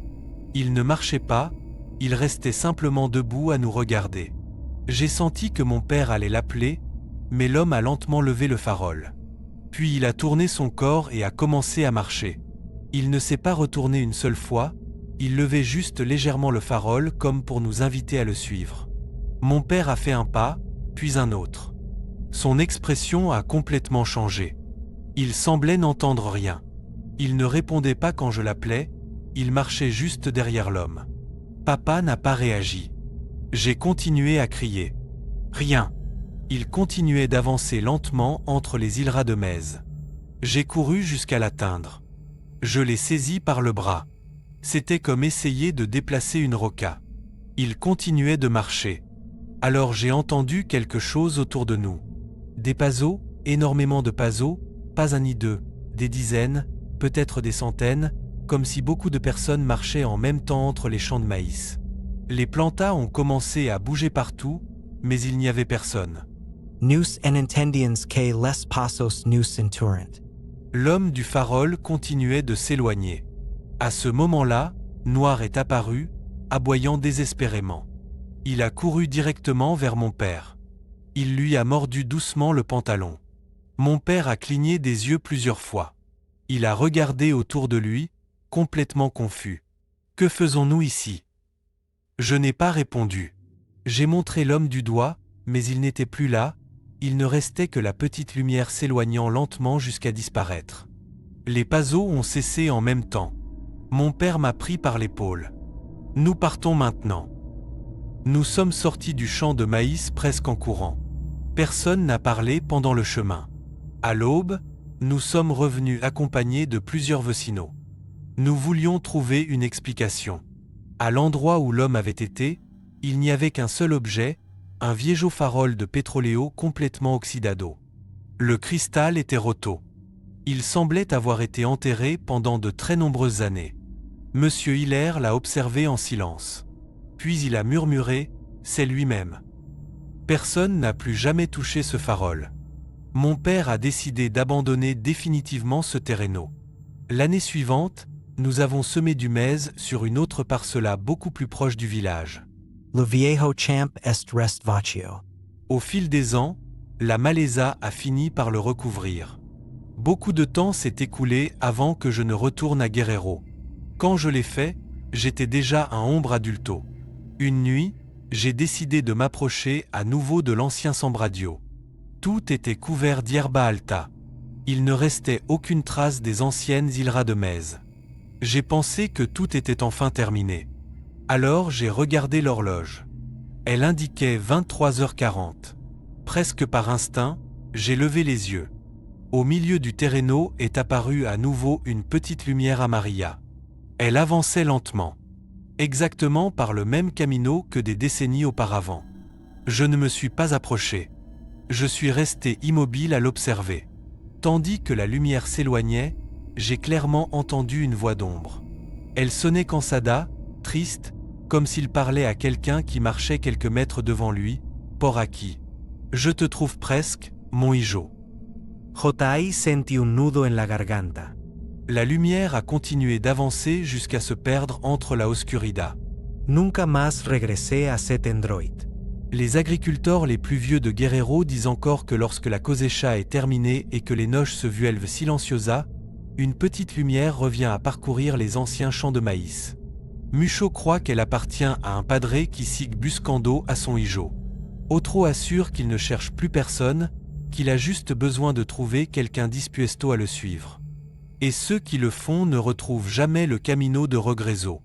Il ne marchait pas, il restait simplement debout à nous regarder. J'ai senti que mon père allait l'appeler, mais l'homme a lentement levé le farol. Puis il a tourné son corps et a commencé à marcher. Il ne s'est pas retourné une seule fois, il levait juste légèrement le farol comme pour nous inviter à le suivre. Mon père a fait un pas, puis un autre. Son expression a complètement changé. Il semblait n'entendre rien. Il ne répondait pas quand je l'appelais, il marchait juste derrière l'homme. Papa n'a pas réagi. J'ai continué à crier. Rien. Il continuait d'avancer lentement entre les îles Rademez. J'ai couru jusqu'à l'atteindre. Je l'ai saisi par le bras. C'était comme essayer de déplacer une roca. Il continuait de marcher. Alors j'ai entendu quelque chose autour de nous. Des pazos, énormément de pazos, pas un ni deux, des dizaines, peut-être des centaines, comme si beaucoup de personnes marchaient en même temps entre les champs de maïs. Les plantas ont commencé à bouger partout, mais il n'y avait personne. Nous entendions que les pasos nous cinturent. L'homme du farol continuait de s'éloigner. À ce moment-là, Noir est apparu, aboyant désespérément. Il a couru directement vers mon père. Il lui a mordu doucement le pantalon. Mon père a cligné des yeux plusieurs fois. Il a regardé autour de lui, complètement confus. « Que faisons-nous ici ?» Je n'ai pas répondu. J'ai montré l'homme du doigt, mais il n'était plus là, il ne restait que la petite lumière s'éloignant lentement jusqu'à disparaître. Les pazos ont cessé en même temps. Mon père m'a pris par l'épaule. « Nous partons maintenant. » Nous sommes sortis du champ de maïs presque en courant. Personne n'a parlé pendant le chemin. À l'aube, nous sommes revenus accompagnés de plusieurs vecinos. Nous voulions trouver une explication. À l'endroit où l'homme avait été, il n'y avait qu'un seul objet, un viejo farol de pétroléo complètement oxydado. Le cristal était roto. Il semblait avoir été enterré pendant de très nombreuses années. Monsieur Hiller l'a observé en silence. Puis il a murmuré, « C'est lui-même. » Personne n'a plus jamais touché ce farol. Mon père a décidé d'abandonner définitivement ce terreno. L'année suivante, nous avons semé du maïs sur une autre parcella beaucoup plus proche du village. Le viejo champ est rest vacío. Au fil des ans, la maleza a fini par le recouvrir. Beaucoup de temps s'est écoulé avant que je ne retourne à Guerrero. Quand je l'ai fait, j'étais déjà un hombre adulto. Une nuit, j'ai décidé de m'approcher à nouveau de l'ancien Sambradio. Tout était couvert d'hierba alta. Il ne restait aucune trace des anciennes îles Rademez. J'ai pensé que tout était enfin terminé. Alors j'ai regardé l'horloge. Elle indiquait 23h40. Presque par instinct, j'ai levé les yeux. Au milieu du terreno est apparue à nouveau une petite lumière amarilla. Elle avançait lentement. Exactement par le même camino que des décennies auparavant. Je ne me suis pas approché. Je suis resté immobile à l'observer. Tandis que la lumière s'éloignait, j'ai clairement entendu une voix d'ombre. Elle sonnait cansada, triste, comme s'il parlait à quelqu'un qui marchait quelques mètres devant lui. Poraki. Je te trouve presque, mon hijo. J.I. sentí un nudo en la garganta. La lumière a continué d'avancer jusqu'à se perdre entre la oscuridad. Nunca más regresé a Setendroid. Les agriculteurs les plus vieux de Guerrero disent encore que lorsque la cosecha est terminée et que les noches se vuelvent silenciosa, une petite lumière revient à parcourir les anciens champs de maïs. Mucho croit qu'elle appartient à un padre qui sigue buscando à son hijo. Otro assure qu'il ne cherche plus personne, qu'il a juste besoin de trouver quelqu'un dispuesto à le suivre. Et ceux qui le font ne retrouvent jamais le camino de Regreso.